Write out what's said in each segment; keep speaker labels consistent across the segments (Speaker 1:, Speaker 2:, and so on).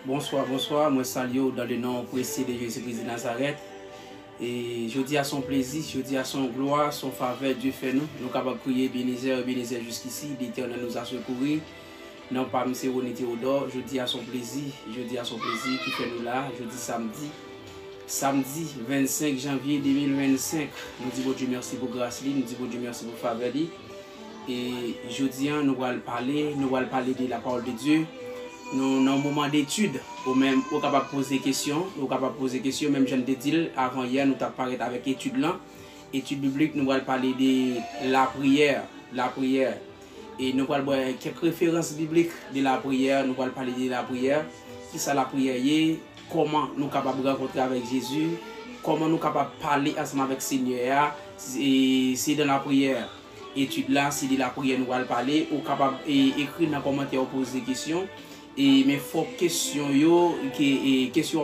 Speaker 1: Bonsoir, bonsoir. Moi salue dans le nom précieux de Jésus-Christ de Nazareth. Et je dis à son plaisir, je dis à son gloire, son faveur, Dieu fait nous. Nous capables de prier, Bénézer jusqu'ici. L'Éternel nous a secourus. Non pas M. René Théodore. Je dis à son plaisir, qui fait nous là. Je dis samedi 25 janvier 2025. Nous disons Dieu merci pour grâce, nous disons Dieu merci pour faveur. Et je dis, nous allons parler de la parole de Dieu. Nous dans un moment d'étude, ou même ou capable de poser des questions, même je ne dit avant hier nous avons parlé avec étude là, étude biblique, nous allons parler de la prière, et nous allons voir quelques références bibliques de la prière, nous allons parler de la prière, qui ça la prière est, comment nous sommes capables de rencontrer avec Jésus, comment nous sommes capables de parler ensemble avec le Seigneur, c'est dans la prière. Étude là, c'est de la prière nous allons parler, ou capable d'écrire dans les commentaires, poser des questions. Et mais faut question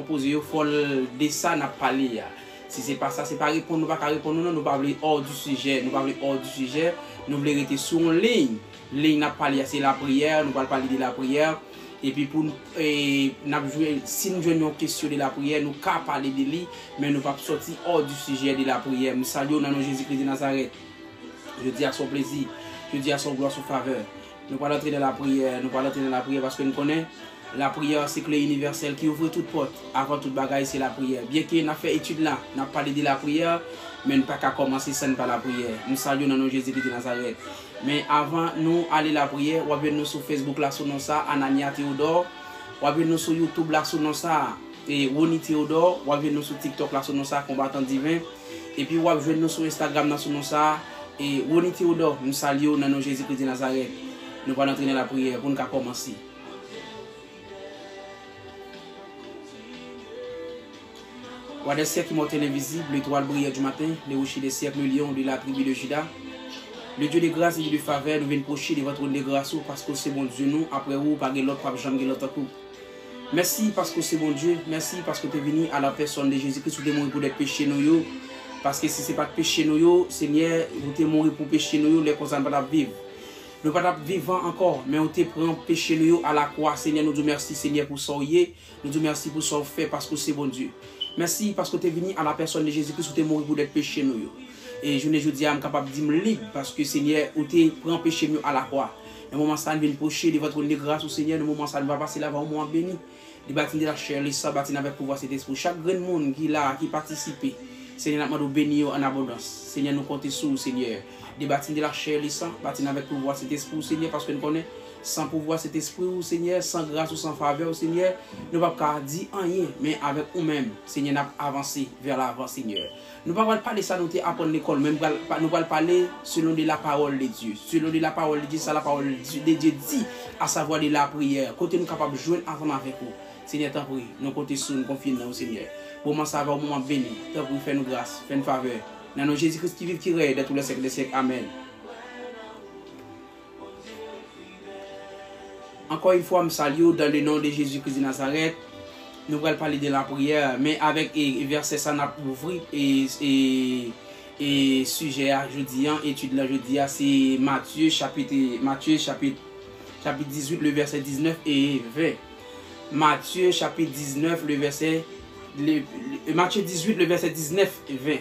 Speaker 1: posée yo faut de ça n'a parler. Si c'est pas ça, c'est pas répondre, nous pas répondre, nous pas parler hors du sujet, nous voulons rester sur une ligne n'a parler, c'est la prière, nous va parler de la prière. Et puis pour si nous jouons une question de la prière, nous pas parler de lui, mais nous pas sortir hors du sujet de la prière. Nous saluons dans Jésus-Christ de Nazareth. Je dis à son plaisir, je dis à son gloire, son faveur. Nous allons entrer dans la prière, parce que nous connaissons la prière, c'est clé universelle qui ouvre toute porte. Avant toute bagaille, c'est la prière. Bien que nous avons fait étude là, nous avons parlé de la prière, mais nous n'avons pas commencer sans pas la prière. Nous saluons dans Jésus-Christ de Nazareth. Mais avant nous aller la prière, vous nous sur Facebook là sur ça, Anania Théodore, vous nous sur YouTube là sur ça, et Roni Théodore, vous nous sur TikTok là sur ça, Combattant Divin, et puis vous nous sur Instagram là sur ça, et Roni Théodore, nous saluons dans Jésus-Christ de Nazareth. Nous allons entrer dans la prière pour nous commencer. Voilà des cercles immortels invisibles, l'étoile brillante du matin, les rochers des cercles, le lion de la tribu de Juda. Le Dieu de grâce et de faveur, nous venons procher de votre trône de grâce parce que c'est bon Dieu, nous, après vous, par l'autre, par jamais l'autre coup. Merci parce que c'est bon Dieu, merci parce que tu es venu à la personne de Jésus-Christ pour mourir pour des péchés nous. Parce que si ce n'est pas de péché nous, Seigneur, vous êtes mort pour pécher nous, les causes ne pas vivre. Nous ne sommes pas vivants encore, mais on te prend péché nous à la croix. Seigneur, nous disons merci Seigneur pour ça. Nous disons merci pour ça fait parce que c'est bon Dieu. Merci parce que tu es venu à la personne de Jésus-Christ où tu es mort pour des péchés nous. Et je ne dis pas capable de me libre parce que Seigneur, où tu prends péché nous à la croix. Le moment ça vient procher de votre grâce au Seigneur, le moment ça va passer là-bas au moins béni. Les bâtines de la chair, les sabbats avec pouvoir cet esprit. Chaque grand monde qui là, qui participe, Seigneur, nous bénis en abondance. Seigneur, nous comptons sur Seigneur. Des bâtines de la chair, les sangs, bâtines avec pouvoir cet esprit, Seigneur, parce que nous connaissons sans pouvoir cet esprit, Seigneur, sans grâce ou sans faveur, Seigneur, nous ne pouvons pas dire rien, mais avec nous-mêmes, Seigneur, nous avons avancé vers l'avant, Seigneur. Nous ne pouvons pas parler ça, nous apprendre l'école, même nous pouvons parler selon de la parole de Dieu. Selon de la parole de Dieu, ça la parole de Dieu dit, à savoir de la prière. Côté nous capables de jouer ensemble avec vous. Seigneur, t'en prie, nous comptons sur nous, confions dans nous, Seigneur. Pour moi, ça va au moment béni. T'en prie, fais-nous grâce, fais-nous faveur. Dans nos Jésus-Christ qui vit, qui règne de tous les siècles des siècles. Amen. Encore une fois, je salue dans le nom de Jésus-Christ de Nazareth. Nous allons parler de la prière, mais avec verset ça n'a ouvert et sujet à jeudi, étude là jeudi, c'est Matthieu chapitre 18, le verset 19 et 20. Matthieu chapitre 19, Matthieu 18, le verset 19 et 20.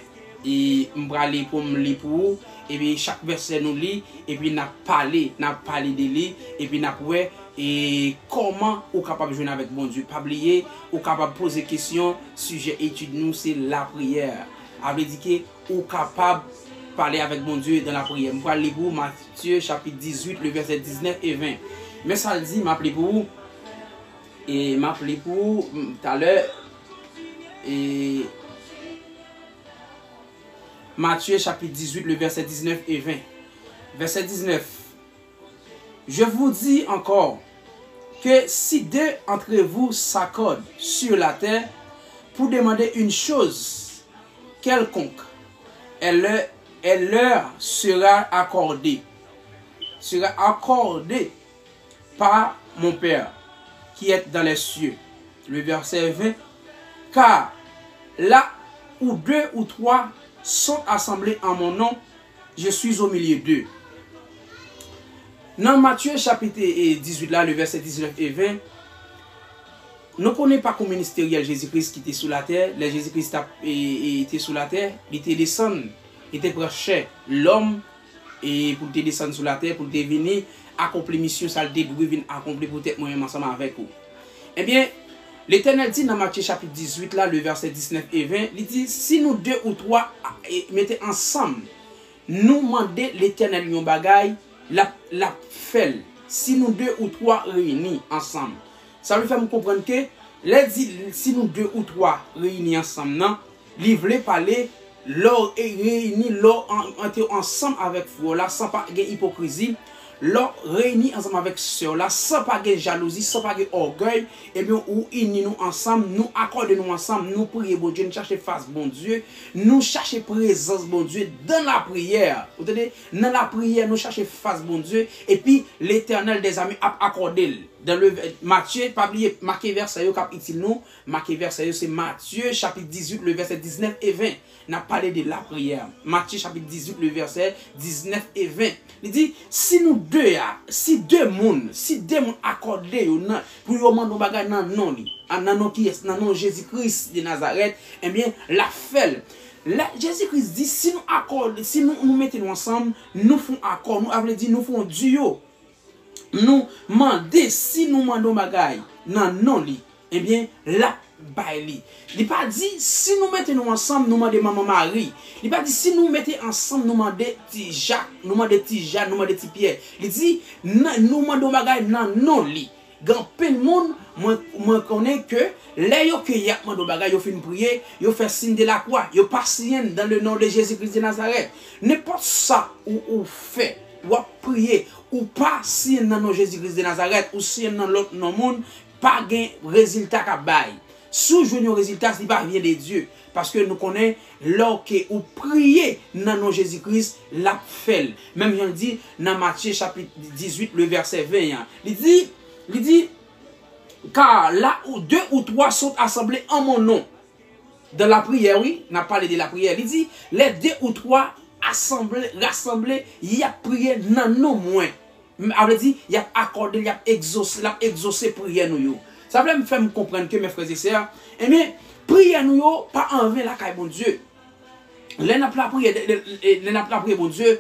Speaker 1: Et je vais aller pour me lire pour vous. Et puis chaque verset nous lit. Et puis nous parlé de lui. Et puis nous pouvons et comment on est capable de jouer avec bon Dieu. Pas oublier, on est capable de poser des questions. Sujet étude nous, c'est la prière. Avec dit que on est capable de parler avec bon Dieu dans la prière. Je vais aller pour Matthieu chapitre 18, le verset 19 et 20. Mais ça le dit, je m'appelle pour vous. Et je m'appelle pour vous tout à l'heure. Et Matthieu chapitre 18, le verset 19 et 20. Verset 19. Je vous dis encore que si deux d'entre vous s'accordent sur la terre pour demander une chose quelconque, elle leur sera accordée. Sera accordée par mon Père qui est dans les cieux. Le verset 20. car là où deux ou trois sont assemblés en mon nom, je suis au milieu d'eux. Dans Matthieu chapitre 18, là, le verset 19 et 20, nous ne connaissons pas comme ministériel Jésus-Christ qui était sous la terre. Le Jésus-Christ était sous la terre, il était descendu, il était proche l'homme, et pour te descendre sous la terre, pour te venir accomplir mission, ça le débrouille, venir accomplir peut-être moi-même ensemble avec vous. Eh bien, l'Éternel dit dans Matthieu chapitre 18, là, le verset 19 et 20, il dit, si nous deux ou trois mettons ensemble, nous demandons l'Éternel yon bagay, la fait. Si nous deux ou trois réunis ensemble. Ça veut faire me comprendre que, si nous deux ou trois réunis ensemble, non, il voulait parler, l'or est réuni, l'or ensemble avec vous, là, sans pas de hypocrisie. L'or réunis ensemble avec ceux là, sans pas de jalousie, sans pas de orgueil, et bien, ou unis nous ensemble, nous accordons nous ensemble, nous prions bon Dieu, nous cherchons face bon Dieu, nous cherchons présence bon Dieu dans la prière. Vous entendez? Dans la prière, nous cherchons face bon Dieu, et puis l'Éternel des amis a accordé. Dans le Matthieu, pas oublier, marqué verset, marqué verset, c'est Matthieu chapitre 18, le verset 19 et 20. On a parlé de la prière. Matthieu chapitre 18, le verset 19 et 20. Il dit, si nous deux, si deux mondes accordés pour nous demander bagay nan non li, nan non qui est, nan non Jésus-Christ de Nazareth, eh bien, la fait. Jésus-Christ dit, si nous accordons, si nous mettons ensemble, nous faisons accord, nous avons dit, nous faisons duo. Nous demandons, si nous demandons bagay nan non li, eh bien, la baili. Il pas dit si nous mettons ensemble nous demandons maman Marie. Il pas dit si nous mettons ensemble nous demandons petit Jacques, nous demandons petit Jean, nous demandons petit Pierre. Il dit nous demandons bagay nan non li. Grand peu de monde moi connais que les yo que y a demandé bagay yo fin prier, yo fait signe de la croix, yo patient dans le nom de Jésus-Christ de Nazareth. N'importe ça ou fait ou prier ou pas si dans Jésus-Christ de Nazareth ou si dans l'autre monde pas gain résultat ka bail. Sous jouer nos résultats, ce n'est pas vient de Dieu. Parce que nous connaissons, lorsque vous priez dans nos Jésus-Christ, la fait. Même j'en dis dans Matthieu chapitre 18, le verset 20. Il dit, car là où deux ou trois sont assemblés en mon nom, dans la prière, oui, on a parlé de la prière. Il dit, les deux ou trois rassemblés, il y a prié dans nos moins. Il dit, il y a accordé, il y a exaucé prière nous. Ça veut me faire comprendre que mes frères et sœurs, eh bien, prière nous pas envers la caille bon Dieu. Les n'a pas prié bon Dieu,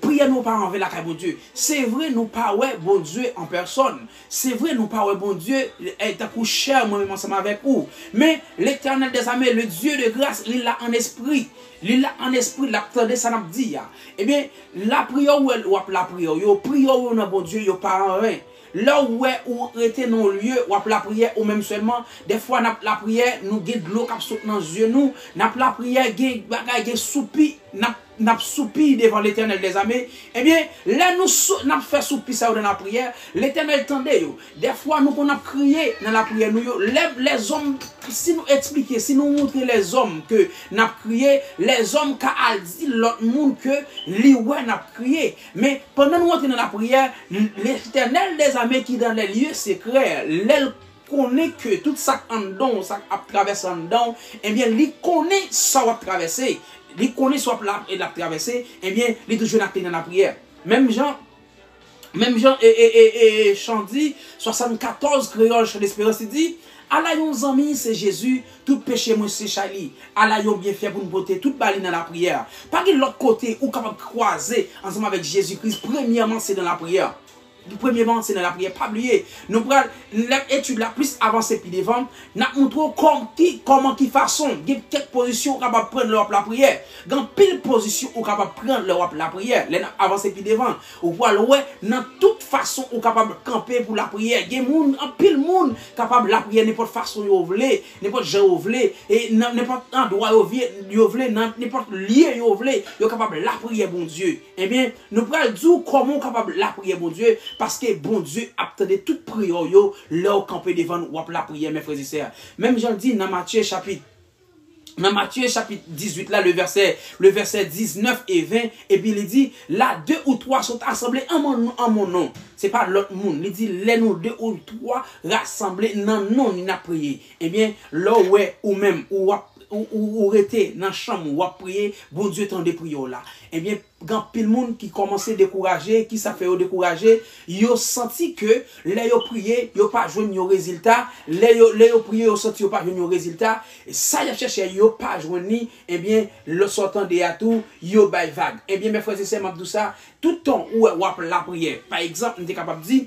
Speaker 1: prière nous pas envers la caille bon Dieu. C'est vrai nous pas ouais bon Dieu en personne. C'est vrai nous pas ouais bon Dieu est à coup cher moi-même ensemble avec vous. Mais l'Éternel des armées, le Dieu de grâce, il l'a en esprit. Il l'a en esprit, l'attendait ça n'a dit. Eh bien, la prière ou la prière, yo prière ou non bon Dieu, yo pas en vain. Là où était nos lieux, ou la prière, ou même seulement, des fois, la prière, nous avons de l'eau qui saute dans les yeux, nous, la prière, nous soupi, n'a soupi devant l'Éternel des armées. Eh bien, là, nous avons fait soupi ça dans la prière, l'Éternel tendait. Des fois, nous avons crié dans la prière, nous, les hommes, si nous expliquons, si nous montrons les hommes que nous avons crié, les hommes qui ont dit l'autre monde que l'Ioué n'a crié. Mais pendant nous entrons dans la prière, l'Éternel des armées qui est dans les lieux secrets, l'elle connaît que tout ça en don, ça a traversé en don, eh bien, il connaît ça a traversé. Il connaît soit la traversée, eh bien, il est toujours dans la prière. Même Jean et Chandy, 74 créoles chez l'espérance, il dit, Allah yon zami c'est Jésus, tout péché moi c'est Charlie. Allah yon bien fait pour nous porter toute balle dans la prière. Pas de l'autre côté ou capable croiser ensemble avec Jésus-Christ. Premièrement, c'est dans la prière. Premièrement, c'est dans la prière. Pas oublier. Nous prenons l'étude la plus avancée puis devant. Nous montrons comment qui façon. Il y a quelques positions capable prendre l'Europe la prière. Dans pile position ou capable prendre l'Europe la prière. Les avancés puis devant. Ou voilà ouais, dans toute façon ou capable camper pour la prière. Il y a monde en pile monde capable la prière n'importe façon yo voulez, n'importe genre yo voulez et n'importe endroit yo voulez, n'importe lieu yo voulez, yo capable la prière bon Dieu. Eh bien, nous prenons dire comment capable la prière bon Dieu. Parce que bon Dieu attendait toute prière, là où camper devant nous, la prière, mes frères et sœurs. Même j'en dis dans Matthieu chapitre Dans Matthieu chapitre 18, là, le verset 19 et 20, et puis il dit, là, 2 ou 3 sont assemblés en mon nom. C'est pas l'autre monde. Il dit, les nous 2 ou 3 rassemblés dans non, il a prié. Eh bien, là, ouais, ou même, ou rete dans chambre ou prier, bon Dieu t'en prières là. Eh bien, quand pile monde qui commençait à décourager, qui ça fait décourager, yo senti que les yo prié, yo pas joindre un résultat, les yo prié, yo senti yo pas joindre un résultat, ça y a cherché yo pas joindre, eh bien, le sortant de tout, yo bay vague. Eh bien, mes frères et sœurs, m'a dit ça, tout temps où la prière. Par exemple, on est capable de dire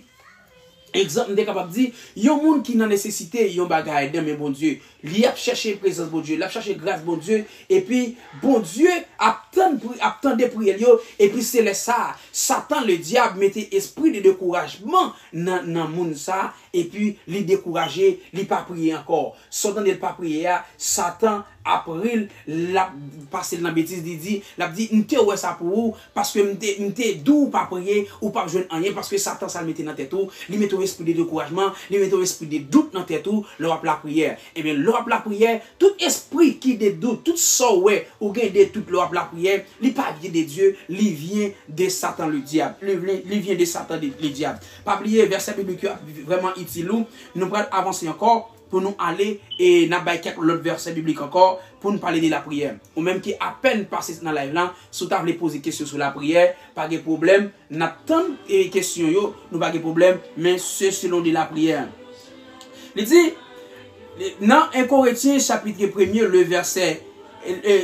Speaker 1: exemple, on est capable de dire, il y a un monde qui n'a nécessité, il y a un bagage de bon Dieu. Il a cherché la présence de bon Dieu, il a cherché grâce de bon Dieu, et puis bon Dieu attend des prières, et puis c'est ça, Satan, le diable, mettait esprit de découragement dans le monde ça, et puis il décourager, il pas prier encore. Satan ne pas prier, Satan après la passer dans la bêtise, il dit, m'te ouais ça pour vous, parce que m'te dou pas prier, ou pas jouer rien, parce que Satan ça le mettait dans tête tout, il met un esprit de découragement, il met un esprit de doute dans tête tout, l'Europe la prière. Et bien, l'Europe la prière, tout esprit qui de doute, tout ça ouais, ou gain de toute l'Europe la prière, il pas vient de Dieu, il vient de Satan le diable, il vient de Satan le diable. Pas oublier verset biblique vraiment utile, nous allons avancer encore pour nous aller et nous avons quelques autres versets bibliques encore pour nous parler de la prière. Ou même qui à peine passé dans la live là, si vous voulez poser des questions sur la prière, pas de problème, nous avons des questions, nous pas de problème, mais c'est selon de la prière. Il dit, dans 1 Corinthiens chapitre 1er, le verset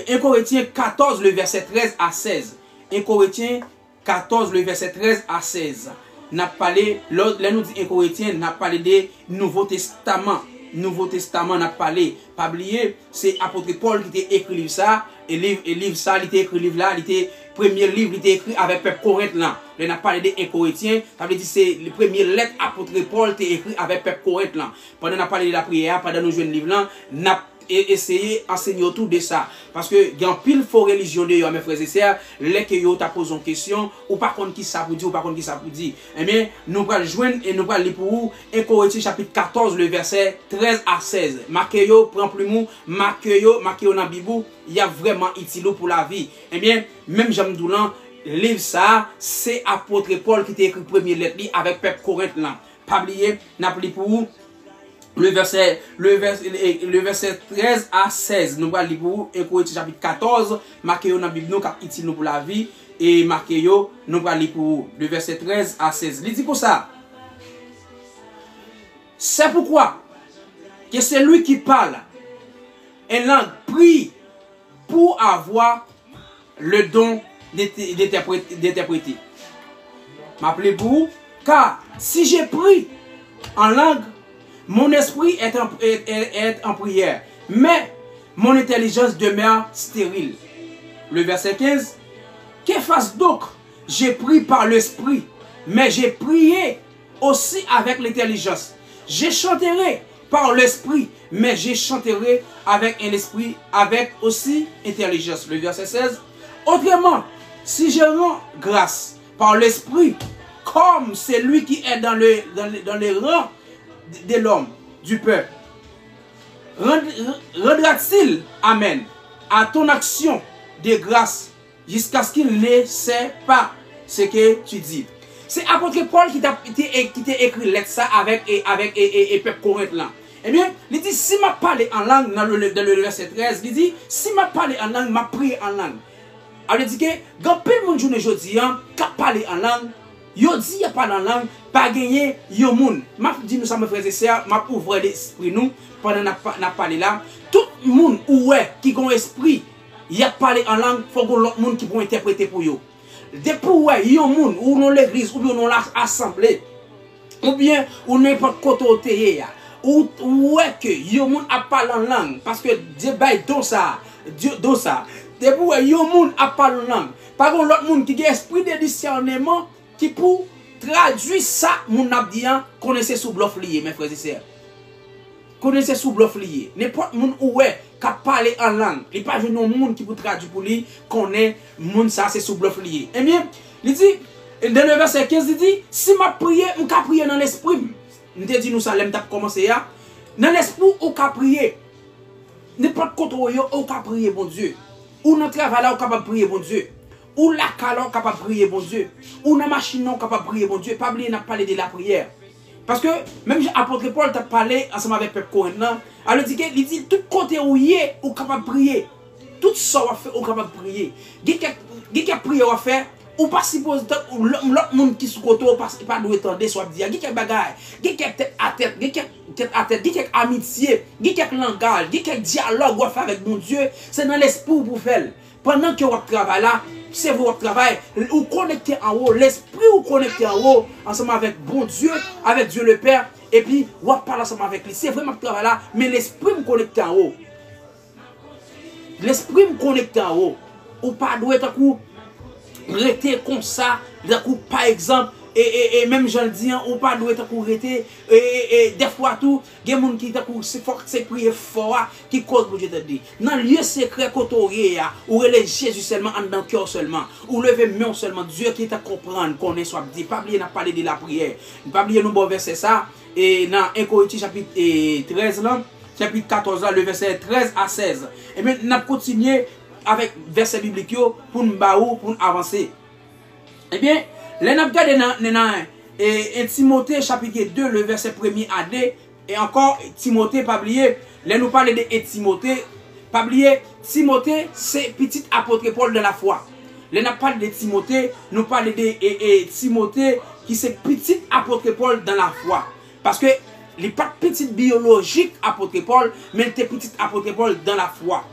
Speaker 1: 1 Corinthiens 14, le verset 13 à 16. 1 Corinthiens 14, le verset 13 à 16. N'a parlé, là nous dit 1 Corinthiens, n'a parlé des Nouveau Testament. Nouveau Testament n'a parlé. Pas oublier, c'est apôtre Paul qui t'a écrit ça. Et livre ça, il t'a écrit livre là, il était premier livre, il était écrit avec peuple Corinthe là. Il n'a parlé des 1 Corinthiens, ça veut dire c'est le premier lettre apôtre Paul t'a écrit avec peuple Corinthe là. Pendant qu'on a parlé de la prière, pendant nous jouer le livre là, n'a essayer d'enseigner autour de ça. Parce que il y a un pile faux religion de mes frères et sœurs, les que yo t'a posé une question, ou par contre qui ça pour dire, ou par contre qui ça pour dire. Eh bien, nous allons joindre et nous allons lire pour vous 1 Corinthiens chapitre 14, le verset 13 à 16. Marquez yo, prends plus mou, marquez yo dans la Bible, il y a vraiment utile pour la vie. Eh bien, même Jean Doulan, livre ça, c'est apôtre Paul qui t'a écrit premier lettre avec peuple Corinthe là. Pas oublier, n'a pas pour vous. Le verset 13 à 16, nous allons lire pour 1 Corinthiens chapitre 14, marquez dans la Bible, nous avons utile pour la vie, et marquez nous allons lire pour le verset 13 à 16. Il dit pour ça. C'est pourquoi que c'est lui qui parle, et langue prie pour avoir le don d'interpréter. M'appelez pour vous, car si j'ai pris en langue, mon esprit est en prière, mais mon intelligence demeure stérile. Le verset 15. Que fasse donc? J'ai pris par l'esprit, mais j'ai prié aussi avec l'intelligence. Je chanterai par l'esprit, mais je chanterai avec un esprit, avec aussi intelligence. Le verset 16. Autrement, si je rends grâce par l'esprit, comme c'est lui qui est dans les rangs de l'homme, du peuple, rendra-t-il, amen, à ton action de grâce jusqu'à ce qu'il ne sait pas ce que tu dis. C'est apôtre Paul qui t'a écrit lettre ça avec peuple Corinthe là. Eh bien, il dit, si m'a parlé en langue, dans le verset 13, il dit, si m'a parlé en langue, m'a prié en langue. Alors, il dit que, quand peu de monde journée aujourd'hui, qui parlé en langue, yo dit y a pas dans langue, pas gagné yo moun. M'a dit nous ça mes frères et sœurs, m'a ouvert l'esprit nous pendant n'a parlé là. Tout monde ouais qui gon esprit, y a parlé en langue, faut que l'autre monde qui pour interpréter pour yo. Depuis ouais yo moun ou dans l'église ou bien dans l'assemblée ou bien ou n'importe côté ou ouais que yo moun a parlé en langue parce que Dieu bail don ça, Dieu don ça. Depuis ouais yo moun a parlé en langue. Par contre l'autre monde qui a esprit de discernement qui pour traduire ça, mon abdian, connaissez sous bluff lié, mes frères et sœurs. Connaissez sous bluff lié. N'importe monde où est, qui parle en langue. Il n'y a pas de monde qui peut traduire pour lui, connaît, monde ça, c'est sous bluff lié. Eh bien, il dit, dans le verset 15, il dit, si ma prière, on peut prier dans l'esprit. Je te dis, nous, ça, l'aime commencer là. Dans l'esprit, on peut prier. n'importe quoi on peut prier bon Dieu. Ou dans le travail là on capable prier bon Dieu. Ou la calon capable prier bon Dieu. Ou dans la machine on capable prier bon Dieu. Pas oublier n'a parlé de la prière. Parce que même apôtre Paul t'a parlé ensemble avec peuple coréen, il dit tout côté où y est ou capable prier. Tout ça on fait on capable prier. Quelqu'un prière on faire ou pas supposé l'autre monde qui sous côté pas doit attendre soit dire quelqu'un bagaille, quelqu'un tête à tête, quelqu'un tête à tête, quelqu'un amitié, quelqu'un langage, quelqu'un dialogue on fait avec mon Dieu, c'est dans l'esprit pour faire. Pendant que vous travaillez là, c'est votre travail, vous connectez en haut, l'esprit vous connectez en haut, ensemble avec bon Dieu, avec Dieu le Père, et puis vous parlez ensemble avec lui. C'est vraiment le travail là, mais l'esprit me connecte en haut. L'esprit me connecte en haut. Ou pas doit être rester comme ça, par exemple, et même je le dis, ou pas doit être rester, et des fois tout, il y a des gens qui c'est prier fort, qui cause pour Dieu te dit. Dans le lieu secret, quand ou relève Jésus seulement, en dans le cœur seulement, ou lever main seulement, Dieu qui t'a comprendre, qu'on est soit dit, pas oublier n'a parlé de la prière, pas oublier nous bon verset ça, et dans 1 Corinthiens chapitre 13 là, chapitre 14 là, le verset 13 à 16. Et maintenant, nous continuer avec verset biblique pour nous avancer. Eh bien, les n'a regardé dans Timothée chapitre 2, le verset 1er à 2, et encore Timothée, pas oublier, les nous parler de Timothée, pas oublier, Timothée, c'est petit apôtre Paul de la foi. Les n'a parlé de Timothée, nous parlons de Timothée qui c'est petit apôtre Paul dans la foi. Parce que il n'est pas petit biologique apôtre Paul, mais il était petit apôtre Paul dans la foi.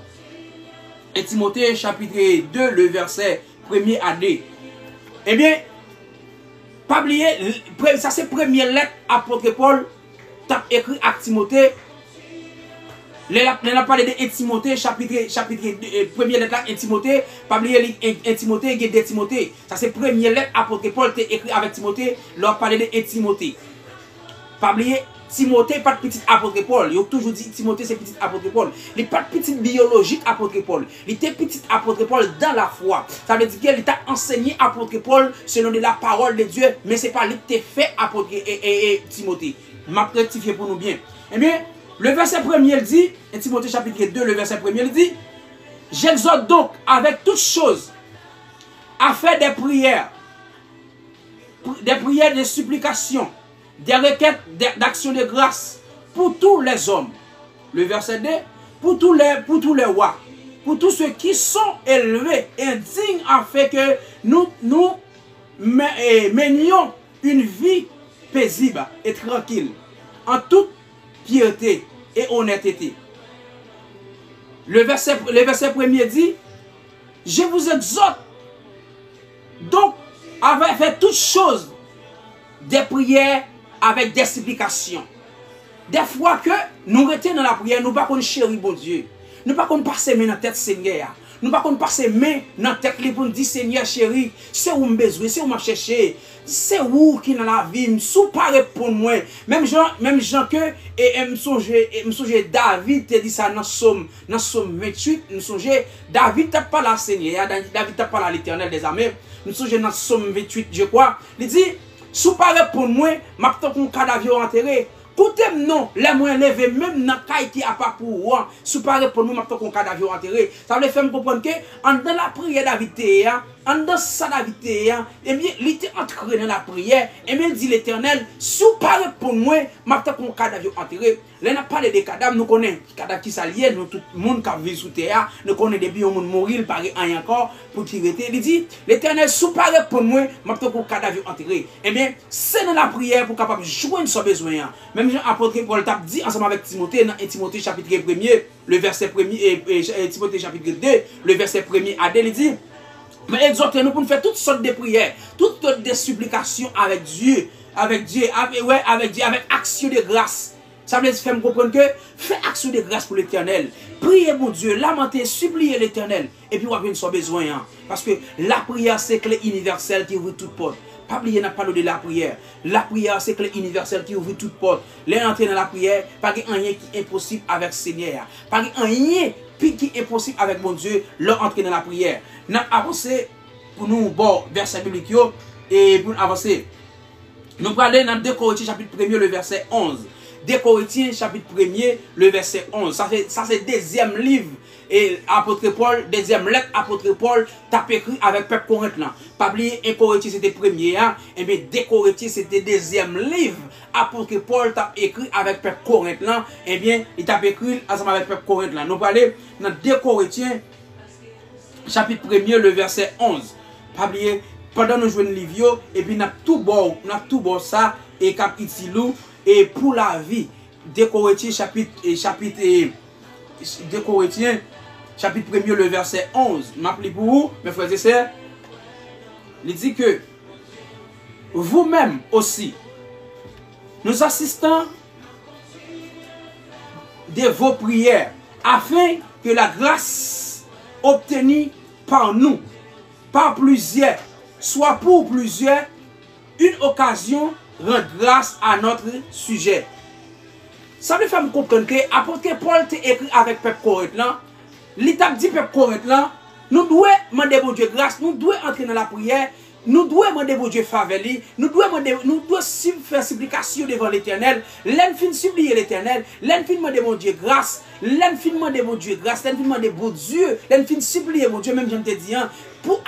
Speaker 1: Et Timothée chapitre 2, le verset 1er à 2. Eh bien, pas oublier, ça c'est première lettre apôtre Paul t'a écrit à Timothée. Les a parlé de Timothée chapitre 2, première lettre à Timothée, pas oublier Timothée et de Timothée. Ça c'est première lettre apôtre Paul t'a écrit avec Timothée, leur parler de Timothée. Pas oublier Timothée pas de petit apôtre Paul. Il a toujours dit Timothée c'est petit apôtre Paul. Il n'est pas de petit biologique apôtre Paul. Il était petit apôtre Paul dans la foi. Ça veut dire qu'il t'a enseigné apôtre Paul selon de la parole de Dieu, mais ce n'est pas lui qui t'a fait apôtre Timothée. M'a rectifié pour nous bien. Eh bien, le verset premier dit, et Timothée chapitre 2, le verset premier dit, j'exhorte donc avec toutes choses à faire des prières de supplication, des requêtes d'action de grâce pour tous les hommes. Le verset 2, pour tous les rois, pour tous ceux qui sont élevés et dignes afin que nous menions une vie paisible et tranquille, en toute piété et honnêteté. Le verset premier dit, je vous exhorte donc à faire toutes choses, des prières avec des supplications. Des fois que nous restons dans la prière, nous ne pouvons pas chérir bon Dieu. Nous ne pouvons pas passer dans la tête Seigneur. Nous ne pouvons pas passer dans la tête pour nous dire Seigneur chéri, c'est où je besoin, c'est où je cherche. C'est où qui dans la vie, sous pas répondre moi. Même gens que et me songe David te dit ça dans Somme 28, me songe David t'a pas la Seigneur, David t'a pas l'Éternel des armées. Me songe dans Somme 28, je crois. Il dit sous pas répondre moi, m'a tant qu'on cadavre enterré. Écoutez, non, les moyens levés, même dans le cas qui a pas pour moi, sous pas répondre moi, m'a tant qu'on cadavre enterré. Ça veut faire me comprendre que dans la prière David dans ça David et bien il était entré dans la prière et bien dit l'Éternel sous pas répondre moi m'a tant qu'on cadavre enterré. Là n'a parlé des cadavres, nous connaissons cadavres qui s'allient, nous tout le monde qui vit sous terre, nous connaissons des biens monde mourir par un encore pour qui rester. Il dit l'Éternel sous pas répondre moi m'a tant qu'on cadavre enterré. Et bien c'est dans la prière pour capable joindre son besoin. Même Jean apôtre Paul t'a dit ensemble avec Timothée dans Timothée chapitre 1er, le verset 1er et Timothée chapitre 2, le verset 1er à 2, il dit mais exhortez-nous pour nous faire toutes sortes de prières, toutes sortes de supplications avec Dieu, avec action de grâce. Ça veut dire faire me comprendre que fais action de grâce pour l'Éternel. Priez mon Dieu, lamentez, suppliez l'Éternel. Et puis, on va son besoin. Hein. Parce que la prière, c'est clé universelle qui ouvre toute porte. Pas oublier n'a pas de la prière. La prière, c'est clé universelle qui ouvre toute porte. Les entrer dans la prière, pas rien qui est impossible avec le Seigneur. Pas rien qui est impossible avec mon Dieu, leur entrer dans la prière. Nous avancer pour nous, bon, verset biblique, et pour avancer. Nous allons aller dans 2 Corinthiens chapitre 1er, le verset 11. 2 Corinthiens chapitre 1er, le verset 11. Ça c'est deuxième livre. Et apôtre Paul, deuxième lettre, apôtre Paul t'a écrit avec peuple Corinthien. Pas oublier, 1 Corinthiens c'était premier, hein? Et bien 2 Corinthiens c'était deuxième livre. Apôtre Paul t'a écrit avec peuple Corinthien. Et bien, il t'a écrit ensemble avec peuple Corinthien. Nous parlons dans 2 Corinthiens, chapitre 1er, le verset 11. Pas oublier, pendant nous jouons le livre, et puis nous avons tout bon ça, et cap itilou, et pour la vie. 2 Corinthiens, chapitre 2 Corinthiens, chapitre 1er, le verset 11. M'appelez pour vous, mes frères et sœurs. Il dit que vous-même aussi, nous assistons de vos prières, afin que la grâce obtenue par nous, par plusieurs, soit pour plusieurs, une occasion rend grâce à notre sujet. Ça me fait me comprendre que apôtre Paul t'a écrit avec peuple Corinthien. L'étape dit peuple Corinthien, nous devons demander bon Dieu grâce, nous devons entrer dans la prière, nous devons demander bon Dieu faveur, nous devons faire supplication devant l'Éternel, l'enfin supplier l'Éternel, l'enfin demander bon Dieu grâce, l'enfin demander bon Dieu grâce, l'enfin demander bon Dieu, l'enfin supplier bon Dieu, même je te dis, pour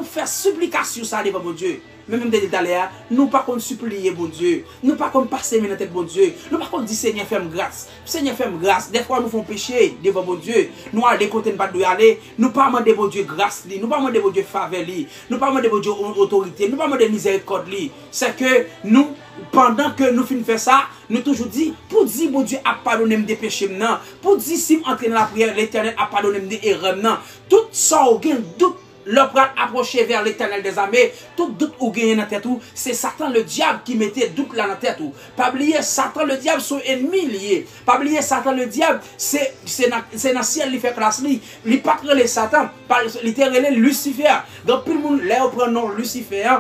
Speaker 1: faire supplication ça devant bon Dieu. Même des détails, nous pas qu'on supplier bon Dieu, nous pas qu'on passer dans tête bon Dieu, nous pas qu'on dit Seigneur fais-moi grâce, Seigneur fais-moi grâce. Des fois nous faisons pécher devant bon Dieu, nous allons côté pas de aller, nous pas demander bon Dieu grâce nous pas demander bon Dieu faveur nous pas demander bon Dieu autorité, nous pas demander miséricorde c'est que nous pendant que nous finissons faire ça, nous toujours dit pour dire bon Dieu a pardonné des péchés maintenant, pour dire si entrer dans la prière l'Éternel a pardonné des erreurs maintenant, tout ça au gain doute. L'homme approché vers l'Éternel des armées, tout doute ou gagné dans la tête, c'est Satan le diable qui mettait doute là dans la tête. Pas oublier, Satan le diable sont ennemis liés. Pas oublier, Satan le diable, c'est dans le ciel qui fait classe. Il pas les Satan, il est Lucifer. Donc, tout le monde, là, on prend le nom Lucifer.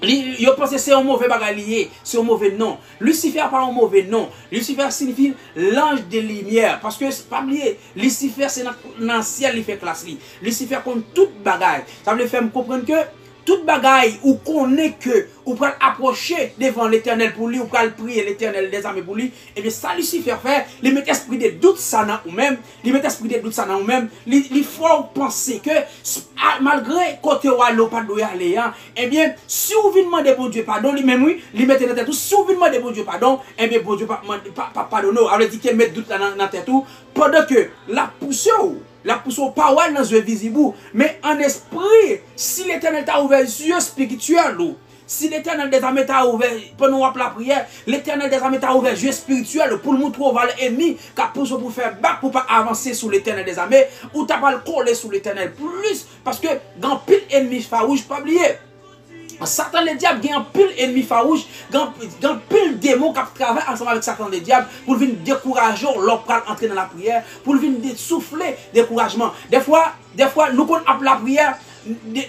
Speaker 1: Yo pense que c'est un mauvais bagage lié, c'est un mauvais nom. Lucifer n'a pas un mauvais nom. Lucifer signifie l'ange de lumière. Parce que, pas oublier, Lucifer c'est dans le ciel qui fait classe. Lucifer compte toute bagage. Ça veut faire me comprendre que toute bagaille ou qu'on est que ou pour approcher devant l'Éternel pour lui ou pour prier l'Éternel des armées pour lui, et bien ça Lucifer fait, il met esprit de doute ça dans ou même, il met esprit de doute ça dans ou même, il faut penser que malgré côté ou allo pas doit aller et bien si vous venez demander bon Dieu pardon, lui même oui, il met dans tête tout, si vous venez demander bon Dieu pardon, et bien bon Dieu pas pardonner, alors dit qu'il met doute dans tête tout pendant que la pousse parole dans les yeux visibles, mais en esprit, si l'Éternel t'a ouvert les yeux spirituels, si l'Éternel des armées t'a ouvert, pendant la prière, l'Éternel des armées t'a ouvert les yeux spirituels pour le montrer au l'ennemi, qui pousse pour faire bac pour pas avancer sur l'Éternel des armées, ou t'as pas le coller sur l'Éternel plus, parce que dans pile ennemi farouche, pas oublier. Satan le diable a un pile ennemi farouche, un pile démon qui travaille ensemble avec Satan le diable pour venir décourager l'homme pour entrer dans la prière, pour venir souffler découragement. Des fois, nous qu'on appelle la prière,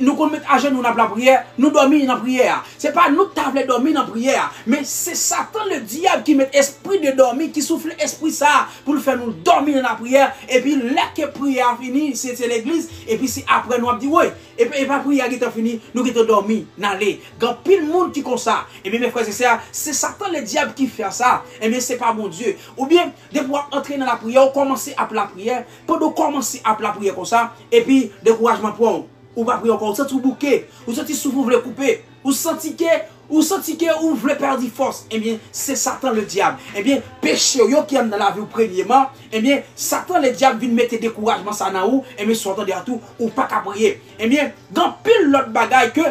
Speaker 1: nous qu'on met à genoux dans la prière, nous dormons dans la prière. Ce n'est pas nous qui avons dormi dans la prière, mais c'est Satan le diable qui met esprit de dormir, qui souffle esprit ça pour faire nous dormir dans la prière. Et puis, là que la prière finit, c'est l'église. Et puis, c'est après nous avons dit, oui, et puis la prière qui est finie, nous qui avons dormi dans l'allée. Il y a pile de monde qui comme ça. Et bien, mes frères et sœurs, c'est Satan le diable qui fait ça. Et bien, ce n'est pas mon Dieu. Ou bien, de pouvoir entrer dans la prière, commencer à la prière, pendant commencer à la prière comme ça, et puis, découragement pour vous. Ou pas prier encore, ou senti bouquet, ou senti souffle, vous voulez couper, ou senti que vous voulez perdre force. Eh bien, c'est Satan le diable. Eh bien, péché qui est dans la vie premièrement, eh bien, Satan le diable vient mettre découragement ça dans vous, eh bien, sortant de tout, ou pas qu'à prier. Eh bien, dans pile l'autre bagaille que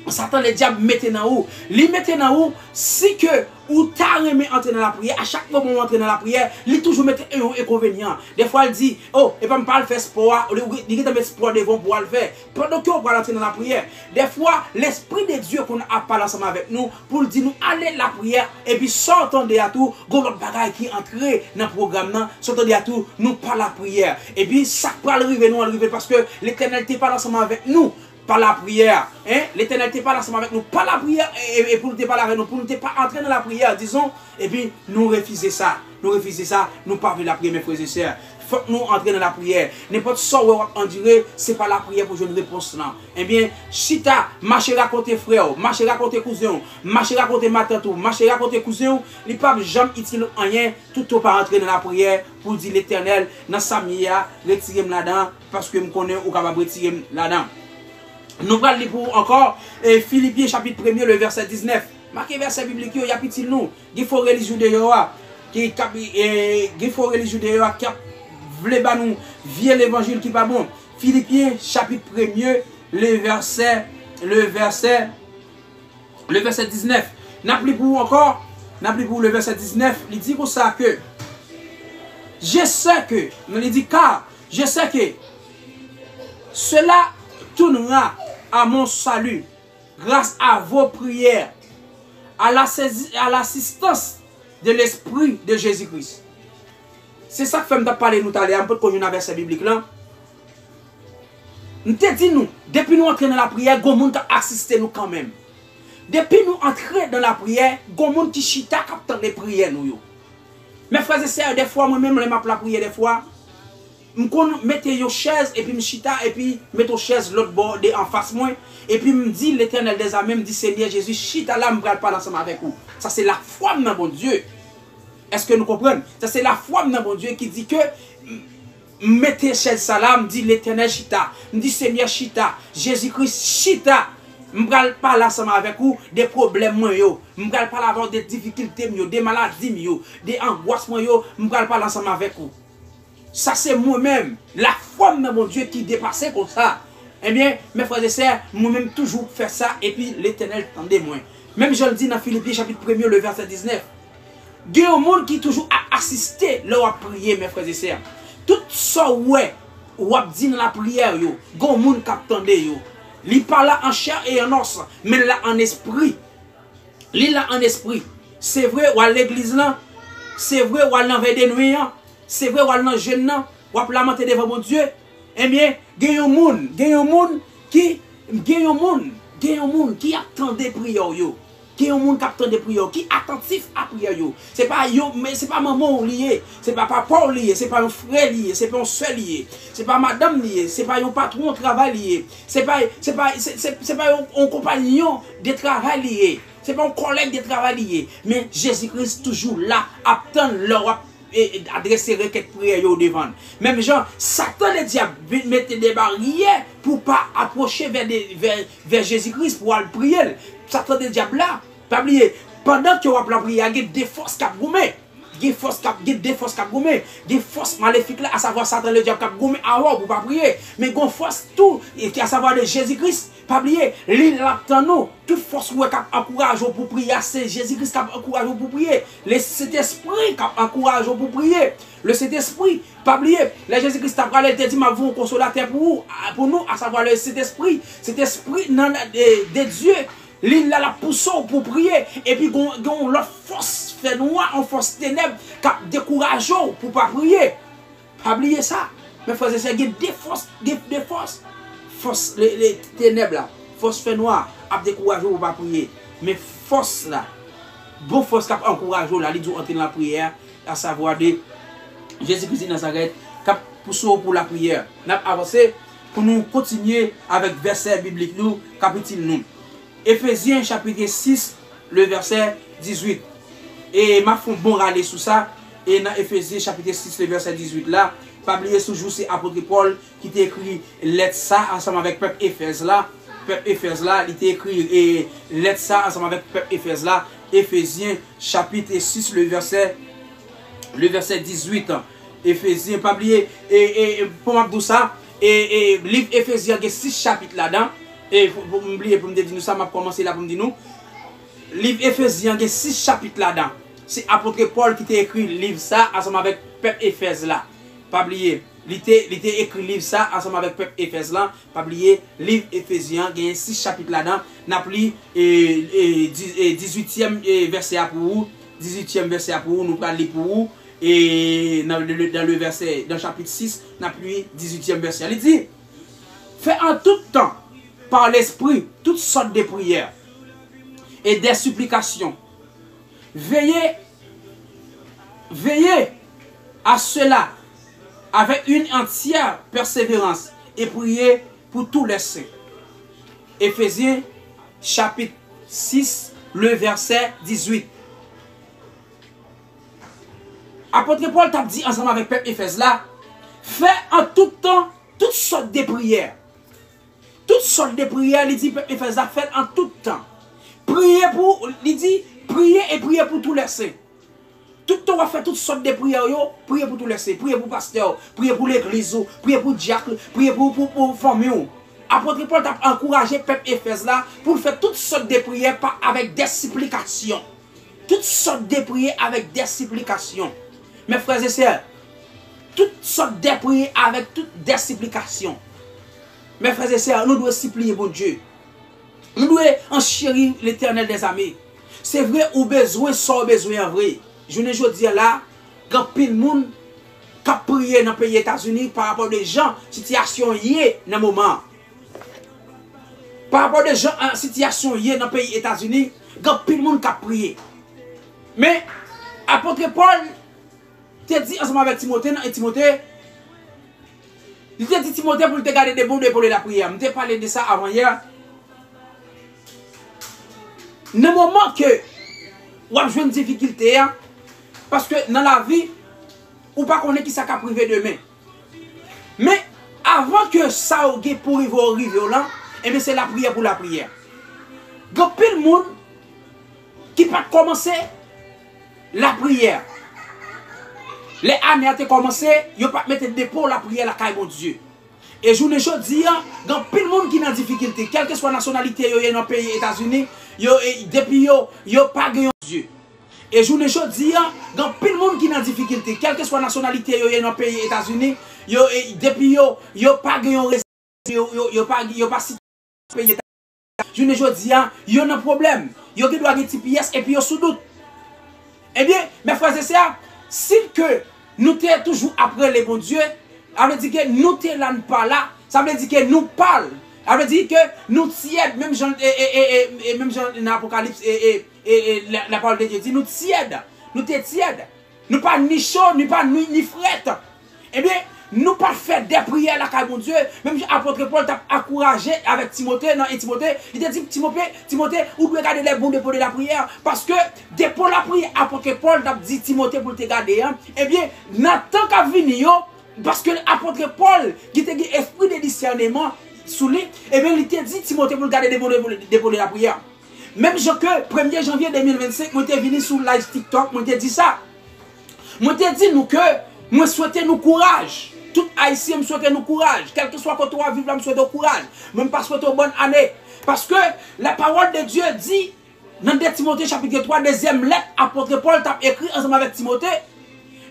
Speaker 1: Satan le diable mette dans vous, il mette dans vous, si que ou t'as remis entrer dans la prière, à chaque moment où entrer dans la prière, il toujours mettre un inconvénient. Des fois, il dit, oh, et pas me parler faire sport, il dit mettre sport devant pour le faire. Pendant qu'on va entrer dans la prière, des fois, l'Esprit de Dieu qu'on a parlé ensemble avec nous, pour dire nous, allez la prière, et puis sortons de tout, gros l'autre bagaille qui est entré dans le programme, sortons de tout, nous pas la prière. Et puis, ça peut arriver, nous arriver parce que l'Éternel n'est pas ensemble avec nous. Par la prière, hein? L'Éternel n'était pas ensemble avec nous, par la prière, et pour ne pas avec nous, pour ne pas entrer dans la prière, disons, et puis nous refuser ça, nous pas la prière, mes frères et sœurs. faut que nous entrions dans la prière. N'importe ce qu'on va endurer, ce n'est pas la prière pour jouer une réponse. Non. Eh bien, chita, marcher raconter frère, marcher raconter cousin, marcher raconter ma tante, marcher raconter cousin, il n'y a pas jamais utile rien, tout au pas entrer dans la prière pour dire l'Éternel, dans sa mia, retirez-moi là-dedans, parce que je connais ou capable de retirer là-dedans. Nous allons lire pour encore Philippiens chapitre 1er, le verset 19. Marquez verset biblique, il y a petit nous, il faut religion de Yoa, il faut religion de Yoa, qui voulait nous via l'évangile qui pas bon. Philippiens chapitre 1er, le verset 19. N'a plus pour encore, n'a plus pour le verset 19, il dit comme ça que je sais que, il dit car je sais que cela tournera à mon salut grâce à vos prières, à l'assistance de l'Esprit de Jésus-Christ. C'est ça que fait me parler nous aller un peu de un verset biblique là. Nous te dit nous, depuis nous entrer dans la prière, gon monde a assisté nous quand même. Depuis nous entrer dans la prière, gon monde qui chita captant les prières nous yo. Mes frères et sœurs, des fois moi même les m'a la prière des fois, me mettez une chaise et puis me chita et puis mettez une chaise l'autre bord en face moi et puis me dit l'Éternel des armées, me dit Seigneur Jésus, chita là me parle pas ensemble avec vous. Ça c'est la foi dans mon Dieu. Est-ce que nous comprenons? Ça c'est la foi dans mon Dieu qui dit que mettez chaise ça là, me dit l'Éternel chita, me dit Seigneur chita, Jésus-Christ chita. Je ne parle pas là ensemble avec vous des problèmes, je ne parle pas là avoir des difficultés, des maladies, des angoisses, je ne parle pas là ensemble avec vous. Ça c'est moi-même, la foi de mon Dieu qui dépassait comme ça. Eh bien, mes frères et sœurs, moi-même toujours faire ça et puis l'Éternel tendez moi. Même je le dis dans Philippiens chapitre 1er, le verset 19. Il y a un monde qui toujours a assisté là à prier, mes frères et sœurs. Tout ça ouais, ou a dit dans la prière, il y a un monde qui attendait. Il parle en chair et en os, mais là en esprit. Il là en esprit. C'est vrai, ou à l'église là, c'est vrai, ou à l'envers des nuits, c'est vrai, ou à l'envers jeune là, ou à lamenter devant mon Dieu. Eh bien, il y a un monde qui attendait prière. Qui est un monde qui attend des prières, qui est attentif à prière. C'est pas yo, mais c'est pas maman lié, c'est pas papa lié, c'est pas un frère lié, c'est pas un soeur lié, c'est pas madame lié, c'est pas un patron de travail lié, c'est pas un compagnon de travail lié, c'est pas un collègue de travail lié, mais Jésus-Christ toujours là, attend leur adresser requête prière devant. Même genre, Satan le diable mettait des barrières pour pas approcher vers Jésus-Christ pour aller prier. Satan le diable là, pas oublier, pendant que vous avez la prière, il y a des forces qui ont gommé. Il y a des forces qui ont gommé. Des forces maléfiques là, à savoir Satan le diable qui a gommé avant pour pas prier. Mais il y a force tout, qui à savoir de Jésus-Christ. Pas oublier, l'île là nous, toute force qui encourage pour prier, c'est Jésus-Christ qui encourage pour prier. Le Saint-Esprit qui encourage pour prier. Le Saint-Esprit, pas oublier, le Jésus-Christ a parlé, il dit, ma vous un consolateur pour nous, à savoir le Saint-Esprit. Saint-Esprit de Dieu. L'île là la pousse pour prier. Et puis, l'autre force fait noir, en force ténèbres, qui décourage pour ne pas prier. Pas oublier ça. Mais frères et sœurs, il y a des forces. Force, les ténèbres là, force fait noir, a découragé pour ne pas prier. Mais force là, bon force qui encourage là, il doit entrer dans la prière, à savoir de Jésus-Christ de Nazareth, qui pousse pour la prière. Nous avons avancé pour nous continuer avec verset biblique, nous, chapitre nous. Éphésiens chapitre 6, le verset 18. Et m'a fait bon râler sur ça. Et dans Éphésiens chapitre 6, le verset 18 là, pas oublier toujours c'est apôtre Paul qui t'a écrit lettre ça ensemble avec peuple Éphèse là. Peuple Éphèse là, il t'a écrit et lettre ça ensemble avec peuple Éphèse là. Éphésiens chapitre 6, le verset 18. Éphésiens, pas oublier, et pour m'abdou ça, et livre Éphésiens, il y a 6 chapitres là-dedans. Et pour m'oublier, pour me dire, nous, ça m'a commencé là pour me dire nous. Livre Éphésiens, il y a 6 chapitres là-dedans. C'est apôtre Paul qui t'a écrit livre ça ensemble avec peuple Éphèse là. Pas oublier, il t'a écrit livre ça ensemble avec peuple Éphèse là. Pas oublier, livre Éphésiens, il y a 6 chapitres là-dedans. N'a pris 18e verset pour vous. 18e verset pour vous, nous parlons pour vous. Et dans le verset, dans le chapitre 6, n'a pris 18e verset. Il dit, fais en tout temps, par l'esprit, toutes sortes de prières et des supplications. Veillez à cela avec une entière persévérance et priez pour tous les saints. Éphésiens chapitre 6, le verset 18. Apôtre Paul t'a dit ensemble avec peuple Éphèse là, fait en tout temps toutes sortes de prières. Toutes sortes de prières, il dit peuple Éphèse là, fait en tout temps. Priez pour, il dit, priez et priez pour tous les saints. Tout le temps, on va faire toutes sortes de prières. Priez pour tous les saints, priez pour pasteur, priez pour l'église, priez pour diacre, priez pour famille. Apôtre Paul t'a encouragé peuple Éphèse là pour faire toutes sortes de prières avec des supplications. Toutes sortes de prières avec des supplications. Mes frères et sœurs, toutes sortes de prières avec toutes des supplications. Mes frères et sœurs, nous devons supplier bon Dieu. Nous devons enchérir l'Éternel des armées. C'est vrai, ou besoin, sans besoin en vrai. Je ne veux dire là, quand pile de monde qui a prié dans le pays des États-Unis par rapport aux gens, situation y est dans le moment. Par rapport aux gens, situation y est dans le pays des États-Unis, quand pile de monde qui a prié. Mais, apôtre Paul, te dit ensemble avec Timothée, et Timothée, il te dit Timothée pour te garder des bons pour la prière. Je t'ai parlé de ça avant hier. Dans le moment que vous avez une difficulté, parce que dans la vie, ou pas qu'on est qui ça privé demain. Mais avant que ça pour arriver là, et bien c'est la prière pour la prière. Il y a plein de monde qui peut commencer la prière. Les années ont commencé, ils ne peuvent pas mettre des dépôts la prière la caille mon Dieu. Et je ne dis pas, il y a plein de monde qui est en difficulté, quelle que soit la nationalité dans le pays des États-Unis, depuis ils n'ont pas gagné Dieu. Et je ne dis pas, il y a plein de monde qui est en difficulté, quelle que soit la nationalité dans le pays des États-Unis, depuis ils n'ont pas gagné ils n'ont pas cité le pays des États-Unis. Je ne dis pas, il y a un problème, il y a des TPS et puis il y a sous doute. Eh bien, mes frères et sœurs, si que nous sommes toujours après les bons dieux, ça veut dire que nous ne sommes pas là, ça veut dire que nous parlons. Ça veut dire que nous tièdes, même Jean dans l'Apocalypse et la parole de Dieu dit, nous tièdes, nous sommes tièdes. Nous pas ni chaud, ni pas ni frette. Eh bien, nous pas faire des prières là, car mon Dieu, même apôtre Paul t'a encouragé avec Timothée, et Timothée, il t'a dit, Timothée, vous devez garder les bons dépôts de la prière, parce que dépôt la prière, apôtre Paul t'a dit Timothée pour te garder, eh bien, Nathan qu'a venu, parce que l'apôtre Paul, qui t'a dit esprit de discernement, sous lui, eh bien, il t'a dit Timothée pour garder les bons dépôts de la prière. Même je que 1er janvier 2025, moi t'ai venu sur live TikTok, moi t'ai dit ça. Moi t'ai dit nous que, moi souhaite nous courage. Tout haïtien me souhaite nous courage. Quel que soit côté où vivre là, me souhaite courage. Même pas souhaite bonne année. Parce que la parole de Dieu dit, dans 2 Timothée chapitre 3, deuxième lettre, apôtre Paul t'a écrit ensemble avec Timothée.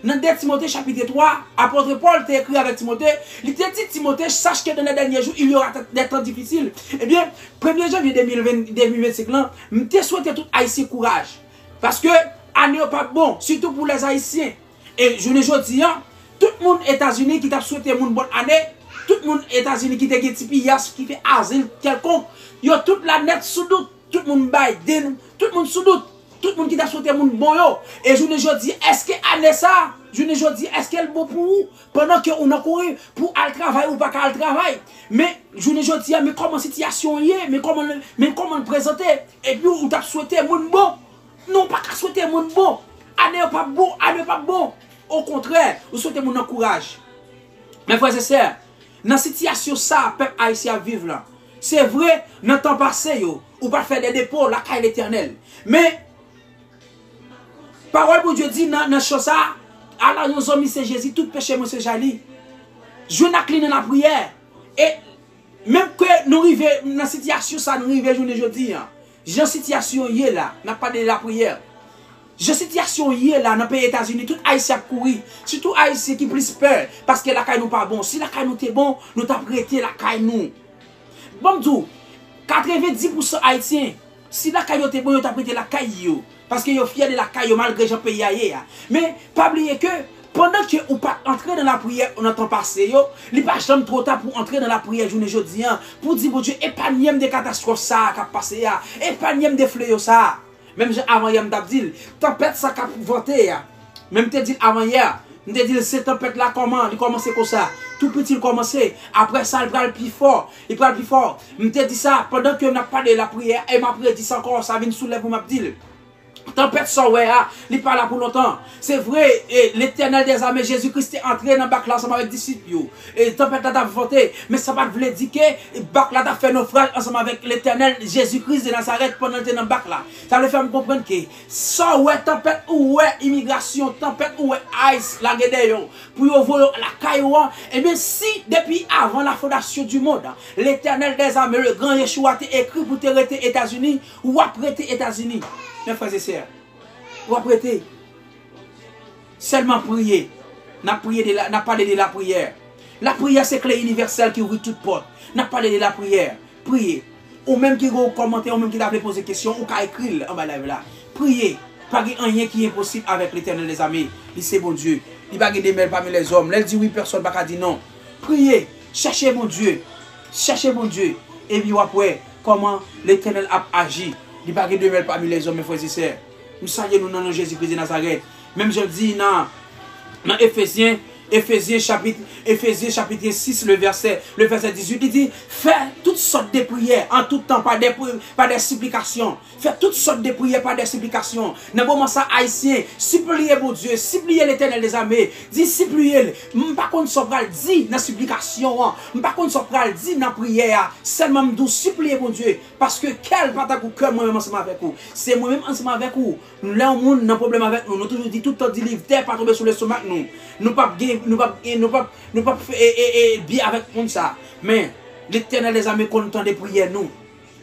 Speaker 1: Dans 2 Timothée chapitre 3, apôtre Paul t'a écrit avec Timothée. Il t'a dit Timothée, sache que dans les derniers jours, il y aura des temps difficiles. Eh bien, 1er janvier 2025, je te souhaite tout haïtien courage. Parce que l'année n'est pas bon, surtout pour les haïtiens. Et je ne dis pas, tout le monde États-Unis qui t'a souhaité une bonne année, tout le monde États-Unis qui t'a dit pias, qui fait asile quelconque, il y a toute la net sous doute, tout le monde Biden, tout le monde sous doute, tout le monde qui t'a souhaité un bon yo. Et je ne dis, est-ce que année ça, je ne dis, est-ce qu'elle est bon pour vous, pendant que on a couru pour aller travailler ou pas aller travailler. Mais je ne dis, mais comment situation y est, mais comment le présenter, et puis on t'a souhaité un bon, non pas qu'à souhaiter un bon, année pas bon, année pas bon. Au contraire, vous souhaitez mon encourage. Mes frères et sœurs, dans cette situation, ça, peuple haïtien vivre là. C'est vrai, dans le temps passé, ou pas faire des dépôts, la caille l'éternel. Mais, parole de Dieu dit dans ce ça, alors nous sommes c'est Jésus, tout péché, moi c'est Jali. Je n'accline dans la prière. Et même que nous arrivons dans cette situation, ça nous arrive aujourd'hui. J'ai une situation hier là, n'a pas de la prière. J'ai une situation hier là dans le pays des États-Unis, tout Haïtien courir, surtout Haïtien qui plus peur, parce que la caille nous pas bon. Si la caille nous est bon, nous t'avons prêté la caille nous. Bon, 90% Haïtiens, si la caille est bon, nous t'avons prêté la caille, parce que vous fiers de la caille malgré le pays ailleurs. Mais, pas oublier que, pendant que vous pas entrer dans la prière, on entend passer, il n'est pas jamais trop tard pour entrer dans la prière journée jeudi, pour dire, bon Dieu, épargnez des catastrophes ça, qui a passé, épargnez des fléaux ça. Même avant hier, je dit, tempête ça qui a voté. Même te dit avant hier, Je te dis, cette tempête là, comment? Il commence comme ça. Tout petit, il commence. Après ça, il prend le plus fort. Il prend le plus fort. Je te dis ça pendant que je n'ai pas de la prière. Et m'a dit ça encore, ça vient soulever pour m'a dit. Tempête sans ouais, il pas là pour longtemps. C'est vrai, l'Éternel des armées, Jésus-Christ est entré dans le bac là ensemble avec les disciples. Et tempête là a voté, mais ça va vous dire que le bac là a fait naufrage ensemble avec l'Éternel Jésus-Christ de Nazareth pendant qu'il était dans le bac là. Ça veut faire me comprendre que sans ouais tempête ou ouais immigration, tempête ou ouais ice la guerre pour voler la caillou. Et bien si depuis avant la fondation du monde, l'Éternel des armées, le grand Yeshua a écrit pour te rester États-Unis ou après États-Unis. Mes frères et sœurs, vous apprêtez. Seulement prier. N'a parlé de la prière. La prière, c'est clé universelle qui ouvre toute porte. N'a parlé de la prière. Priez. Ou même qui vous commentez, ou même qui vous poser des questions, ou qui écrit en bas là. Priez. Pas rien qui est impossible avec l'Éternel des armées. Il c'est bon Dieu. Il va des mails parmi les hommes. Il dit oui, personne ne va dire non. Priez. Cherchez mon Dieu. Cherchez mon Dieu. Et puis après, comment l'Éternel a agi. Il n'y a pas de mail parmi les hommes, mes frères et sœurs. Nous saluons nous dans Jésus-Christ de Nazareth. Même je dis dans Éphésiens chapitre 6, le verset 18, il dit, fais toutes sortes de prières en tout temps, pas des supplications. Fais toutes sortes de prières, pas des supplications. Dans moment ça, haïtien, suppliez mon Dieu, suppliez l'Éternel des armées, dis suppliez. Par contre, ça va dire dans supplication, par contre, ça va dire dans prière, seulement nous suppliez mon Dieu, parce que quel bataille ou cœur moi-même ensemble avec vous. C'est moi-même ensemble avec vous. Nous là, on a un problème avec nous. Nous toujours dit tout le temps, dit livre, terre pas tomber sur le stomac, nous. Nous pas bien avec nous ça. Mais l'Éternel des armées qu'on entend des prières, nous.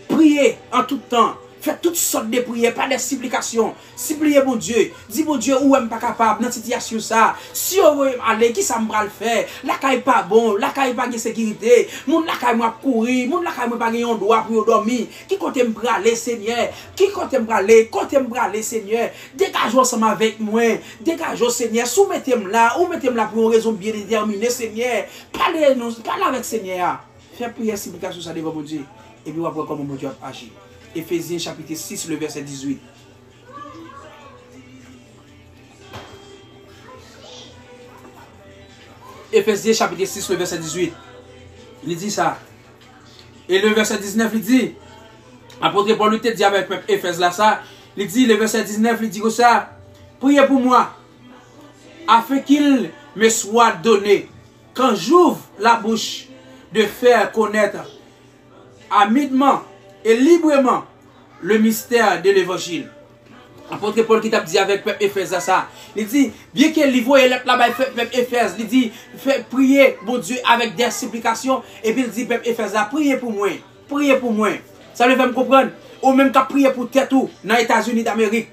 Speaker 1: Priez en tout temps. Faites toutes sortes de prières, pas des supplications. Suppliez mon Dieu. Dis mon Dieu, où est-ce pas capable dans cette situation ça. Si on veut aller, qui ça me va le faire? La caille pas bon, la caille pas de sécurité. Mon la caille m'a courir, mon la caille m'a pas un droit pour dormir. Qui compte me braler, Seigneur? Qui compte me braler, Seigneur? Dégagez ensemble avec moi. Dégagez, Seigneur. Soumettez-moi là, ou mettez-moi là pour une raison bien déterminée, Seigneur. Parlez avec Seigneur. Faites prière, supplication ça devant mon Dieu. Et puis on va voir comment mon Dieu a agi. Éphésiens chapitre 6, le verset 18. Éphésiens chapitre 6, le verset 18. Il dit ça. Et le verset 19, il dit, apôtre Paul lui dit avec peuple Éphèse là ça, il dit, le verset 19, il dit que ça, priez pour moi, afin qu'il me soit donné, quand j'ouvre la bouche, de faire connaître amidement et librement le mystère de l'évangile. Apôtre Paul qui t'a dit avec peuple Éphèse ça. Il dit, bien que livre est là-bas, peuple Éphèse, il dit, fait prier, bon Dieu, avec des supplications. Et puis il dit, peuple Éphèse là, priez pour moi. Priez pour moi. Ça le fait me comprendre. Ou même qu'à prier pour tête tout dans les États-Unis d'Amérique.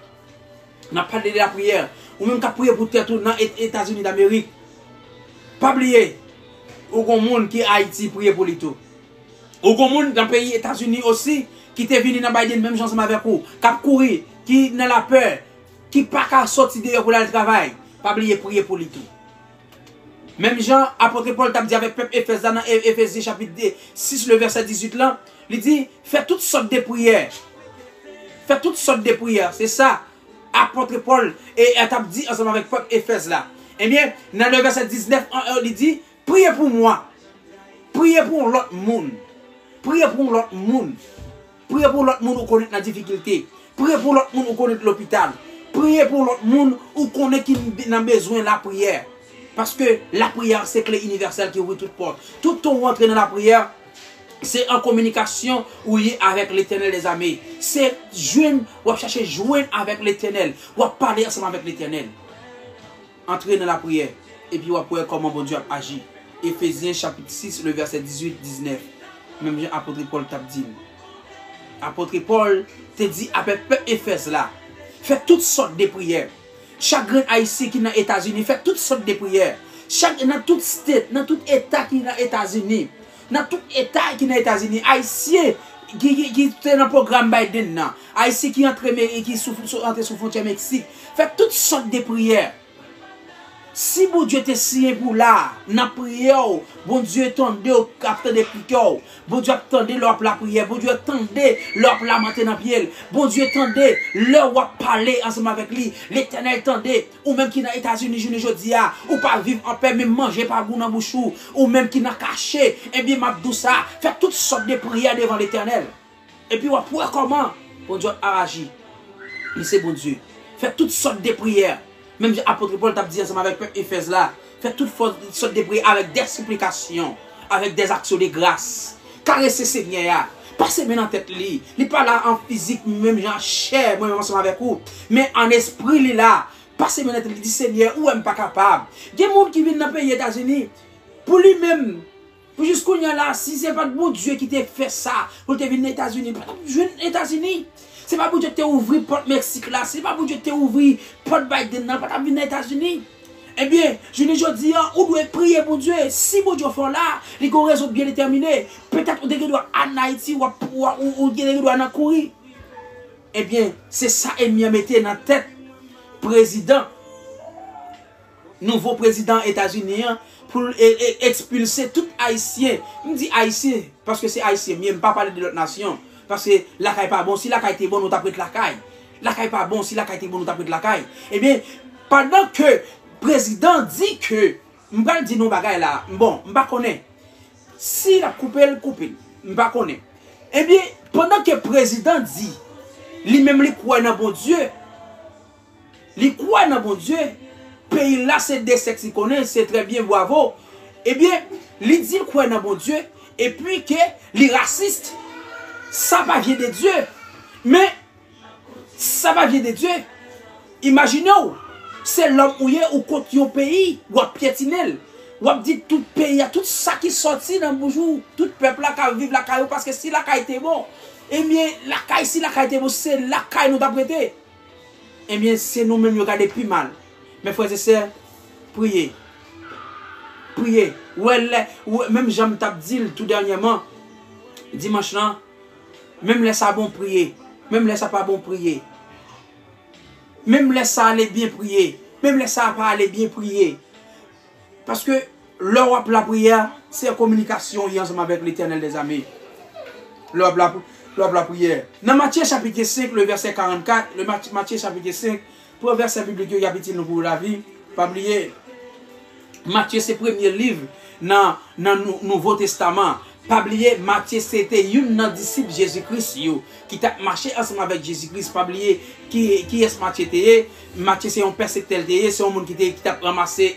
Speaker 1: On n'a pas de la prière. Ou même qu'à prier pour tête tout dans les États-Unis d'Amérique. Pas oublier. Ou qu'on monde qui Haïti prier pour lui tout. Ou qu'on monde dans le pays États-Unis aussi, qui est venu dans Biden, même gens avec vous, qui a couru, qui n'a la peur, qui n'a pas sorti dehors pour aller au travail. Pas oublier prier pour lui tout. Même Jean, apôtre Paul t'a dit avec peuple Éphèse, dans Éphésiens chapitre 6, le verset 18 là, il dit, faites toutes sortes de prières. Faites toutes sortes de prières. C'est ça, apôtre Paul, et t'a dit ensemble avec peuple Éphèse là. Eh bien, dans le verset 19, il dit, priez pour moi. Priez pour l'autre monde. Priez pour l'autre monde. Priez pour l'autre monde où connaît la difficulté. Priez pour l'autre monde où connaît l'hôpital. Priez pour l'autre monde où connaît qui a besoin de la prière. Parce que la prière, c'est clé universelle qui ouvre toute porte. Tout ton rentre dans la prière, c'est en communication avec l'Éternel des armées. C'est joindre, ou chercher joindre avec l'Éternel. Ou parler ensemble avec l'Éternel. Entrer dans la prière. Et puis, on va voir comment bon Dieu a agi. Éphésiens chapitre 6, le verset 18-19. Même apôtre Paul t'a dit. Apôtre Paul te dit avec peuple Éphèse là. Faites toutes sortes de prières. Chaque grand haïtien qui est dans les États-Unis, fait toutes sortes de prières. Dans tout state, dans tout état qui est dans les États-Unis. Dans tout état qui est dans les États-Unis. Haïtien qui est dans le programme Biden. Haïtien qui entre sous frontière Mexique. Faites toutes sortes de prières. Si bon Dieu te signé pour là, n'a prière, bon Dieu attendez au capteur de prière, bon Dieu attendez leur la prière, bon Dieu attendez leur la matin dans pied, bon Dieu attendez leur va parler ensemble avec lui, l'Éternel attendez, ou même qui dans les États-Unis jeudi ou pas vivre en paix, même manger pas goût dans bouche ou même qui n'a caché, et bien m'a dit ça, fait toutes sortes de prières devant l'Éternel. Et puis on voir comment bon Dieu a agi. C'est bon Dieu. Fait toutes sortes de prières. Même l'apôtre Paul t'a dit ensemble avec Éphèse là, fait toutes sortes de prières avec des supplications, avec des actions de grâce. Caresser Seigneur. Passez maintenant en tête li. Il n'est pas là en physique, même en chair, moi-même ensemble avec vous. Mais en esprit, il est là. Passez maintenant en tête, il dit Seigneur, ou même pas capable. Il y a des gens qui viennent dans le pays des États-Unis. Pour lui-même, pour jusqu'au là, si ce n'est pas bon Dieu qui t'a fait ça, pour te venir aux États-Unis, je viens aux États-Unis. Ce n'est pas pour Dieu te ouvrir porte Mexique là, ce n'est pas pour Dieu te ouvrir porte Biden là, pour te venir aux États-Unis. Eh bien, je ne dis pas, on doit prier pour Dieu. Si bon Dieu fait là, il y a une raison bien déterminée. Peut-être qu'on doit en Haïti ou on doit en courir. Eh bien, c'est ça et mieux mettre dans la tête. Président, nouveau président États-Unis, pour expulser tout Haïtien. Je dis Haïtien, parce que c'est Haïtien, je ne vais pas parler de l'autre nation. Parce que la caille pas bon, si la caille était bon, nous t'apprête la caille. La caille pas bon, si la caille était bon, nous t'apprête la caille. Eh bien, pendant que le président dit que, je vais dire nos bagailles là, bon, je ne connais pas. Si la coupe, je ne connais pas. Eh bien, pendant que le président dit, lui-même, il croit dans bon Dieu, il croit dans bon Dieu, pays là, c'est des sexes qu'il connaît, c'est très bien, bravo. Eh bien, il dit qu'il croit dans bon Dieu, et puis que les racistes, ça va venir de Dieu. Mais, ça va venir de Dieu. Imaginez, c'est l'homme ou ou contre un pays, ou à piétiner, ou à dire tout pays, tout ça qui sorti dans le bonjour, tout peuple là qui vit la caille, parce que si la caille était bon, eh bien, la caille, si la caille était bon, c'est la caille nous apprêté. Eh bien, c'est nous-mêmes qui regardons plus mal. Mais frères et sœurs, priez. Priez. Même Jean t'a dit tout dernièrement, dimanche là, même laisse ça bon prier. Même laisse ça pas bon prier. Même laisse ça aller bien prier. Même laisse ça pas aller bien prier. Parce que l'Europe la prière, c'est la communication ensemble avec l'Éternel des armées. L'Europe la prière. Dans Matthieu chapitre 5, le verset 44, le Matthieu chapitre 5, pour verset biblique qui habite nous pour la vie, pas oublier. Matthieu c'est le premier livre dans le Nouveau Testament. Pas oublier, Matthieu c'était un disciple Jésus-Christ qui a marché ensemble avec Jésus-Christ. Pas oublier qui est Matthieu. Matthieu c'est un persécuteur, c'est un monde qui t'a ramassé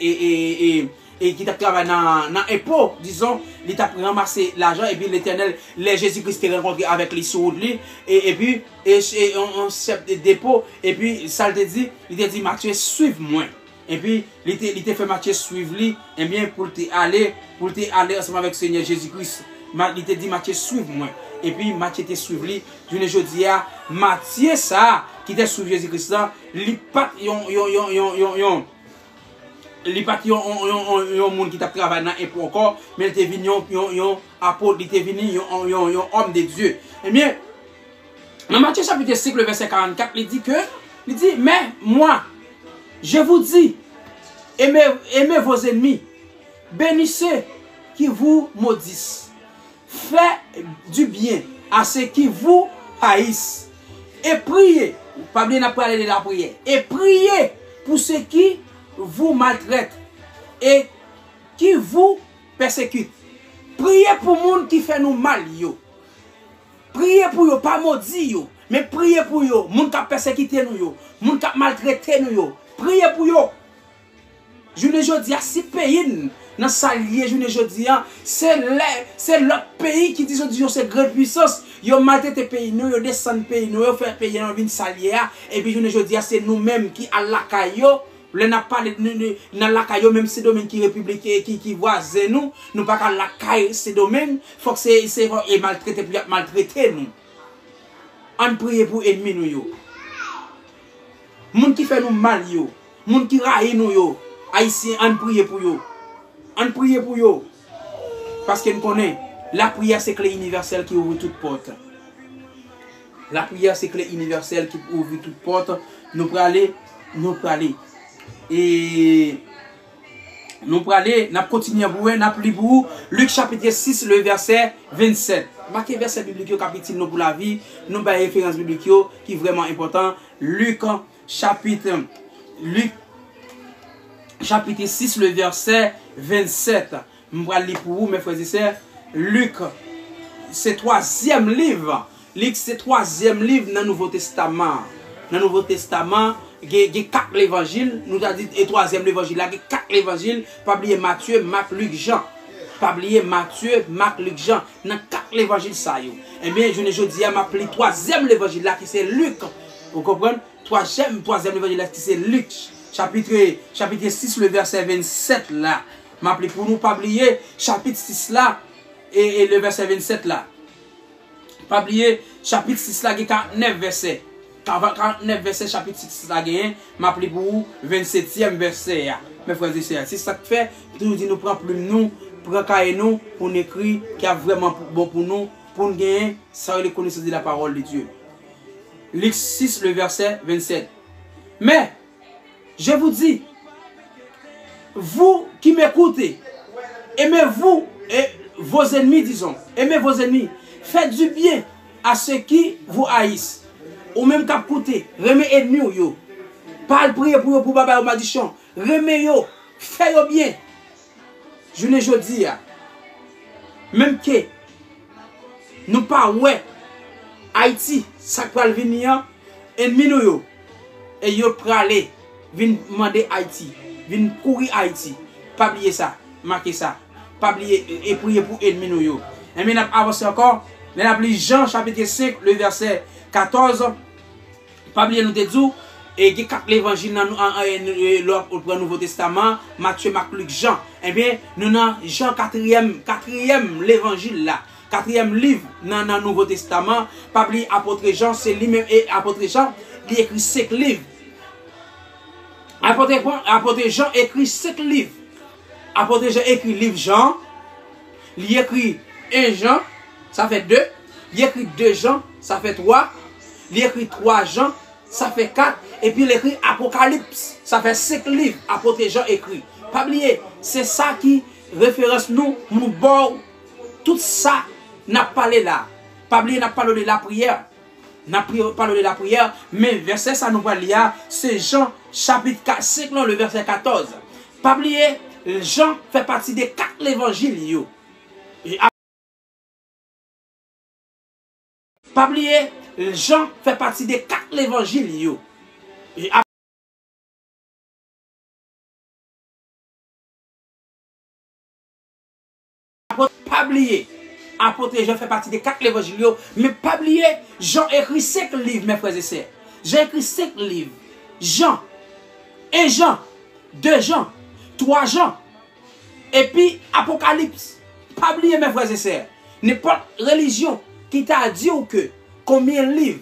Speaker 1: et qui t'a travaillé dans l'impôt, disons, il t'a ramassé l'argent et puis l'Éternel, Jésus-Christ t'a rencontré avec les sous et puis on chef de dépôt et puis ça te dit, il t'a dit Matthieu suive-moi. Et puis il t'a fait Matthieu suivre lui et bien pour aller ensemble avec le Seigneur Jésus-Christ. Il t'a dit Matthieu suive-moi. Et puis Matthieu te suivi lui. Je dis à Matthieu ça qui t'a suivi Jésus-Christ là, il pas il pas un monde qui t'a travaillé dans l'impôt encore, mais il était venu un apôtre, il était venu un homme de Dieu. Eh bien, dans Matthieu chapitre 5, le verset 44, il dit, mais moi, je vous dis, aimez vos ennemis, bénissez qui vous maudissent, faites du bien à ceux qui vous haïssent, et priez, pas bien à parler de la prière, et priez pour ceux qui vous maltraitent et qui vous persécutent. Priez pour les gens qui font nous mal. Priez pour eux, pas maudit, mais priez pour eux, les gens qui persécutent nous, les gens qui maltraitent nous. Priez pour eux. Je ne dis pas si pays dans sa lié, je ne dis pas, c'est l'autre pays qui dit que c'est grande puissance. Ils ont maltraité pays, nous, ils descendent pays, nous, ils font pays dans une salier. Et puis je ne dis pas, c'est nous-mêmes qui à la caillou. Le n'a pas dans la caille même ces domaines qui républicains qui voisins nous pas qu'à la caille ces domaines faut que c'est maltraiter nous. On prie pour ennemis nous yo. Moun qui fait nous mal yo, moun qui raille nous yo, haïtien on prie pour yo. On prie pour yo. Parce que nous connaît la prière c'est clé universelle qui ouvre toute porte. La prière c'est clé universelle qui ouvre toute porte. Nous pour aller. Et nous pour aller, nous continuons pour nous plus pour Luc chapitre 6, le verset 27. Marquez verset biblique capitule nous pour la vie, nous avons référence biblique qui est vraiment important. Luc chapitre 6, le verset 27. Je vais lire pour vous, mes frères et sœurs. Luc, c'est troisième livre. Luc, c'est troisième livre dans le Nouveau Testament. Dans le Nouveau Testament, il y a 4 évangiles. Nous avons dit le troisième évangile. Il y a 4 évangiles. Pas oublier Matthieu, Marc, Luc, Jean. Pas oublier Matthieu, Marc, Luc, Jean. Dans 4 évangiles, ça y est. Eh bien, je dis à m'appeler troisième évangile là, qui c'est Luc. Vous comprenez? Troisième évangile là, qui c'est Luc. Chapitre 6, le verset 27 là. M'appeler pour nous, pas oublier chapitre 6 là. Et le verset 27 là. Pas oublier chapitre 6 là, qui est 49 versets. 49 versets, chapitre 6 là, m'appeler pour vous 27e verset. Mes frères et sœurs, c'est ça que fait. Nous dit nous prend plus nous, prend cahier nous, pour nous écrire qui est vraiment bon pour nous gagner ça les connaissances de la parole de Dieu. Luc 6, le verset 27. Mais, je vous dis, vous qui m'écoutez, aimez-vous et vos ennemis, disons, aimez vos ennemis, faites du bien à ceux qui vous haïssent, ou même qu'à côté, remet ennemis yo, parle prier pour eux pour baba ou malédiction, remet yo, faites yo bien. Je ne je dis, même que nous pas ouais, Haïti, ça peut venir, ennemi nous yo, et yo pralé, vin demander Haïti, vin courir Haïti, pas oublier ça, marquez ça. Pas oublier et prier pour ennemi nous yo. Et maintenant avancé encore, nous avons Jean chapitre 5 le verset 14. Pas oublier nous te dit et il y a 4 évangiles dans le Nouveau Testament, Matthieu, Marc, Luc, Jean. Eh bien, nous avons Jean 4e l'évangile là. 4e livre dans le Nouveau Testament. Pas oublier apôtre Jean, c'est lui-même et apôtre Jean, il écrit 5 livres. Apôtre Jean écrit 5 livres. Apôtre Jean écrit livre Jean, il écrit 1 Jean, ça fait 2, il écrit 2 Jean, ça fait 3, il écrit 3 Jean, ça fait 4, et puis il écrit Apocalypse, ça fait 5 livres, apôtre Jean écrit. Pas oublier, c'est ça qui référence nous bon, tout ça n'a pas parlé là. Pas oublier, n'a pas parlé de la prière. N'a pas parlé de la prière, mais verset ça nous va lire, c'est Jean chapitre 4, 5, le verset 14. Pas oublier, Jean fait partie des 4 évangiles. Pas oublier, Jean fait partie des 4 évangiles. Pas oublier, apôtre Jean fait partie des 4 évangiles. Mais pas oublier, Jean écrit 5 livres, mes frères et sœurs. J'ai écrit 5 livres. Jean, 1 Jean, 2 Jean, 3 Jean. Et puis, Apocalypse. Pas oublier, mes frères et sœurs. N'importe religion qui t'a dit que combien de livres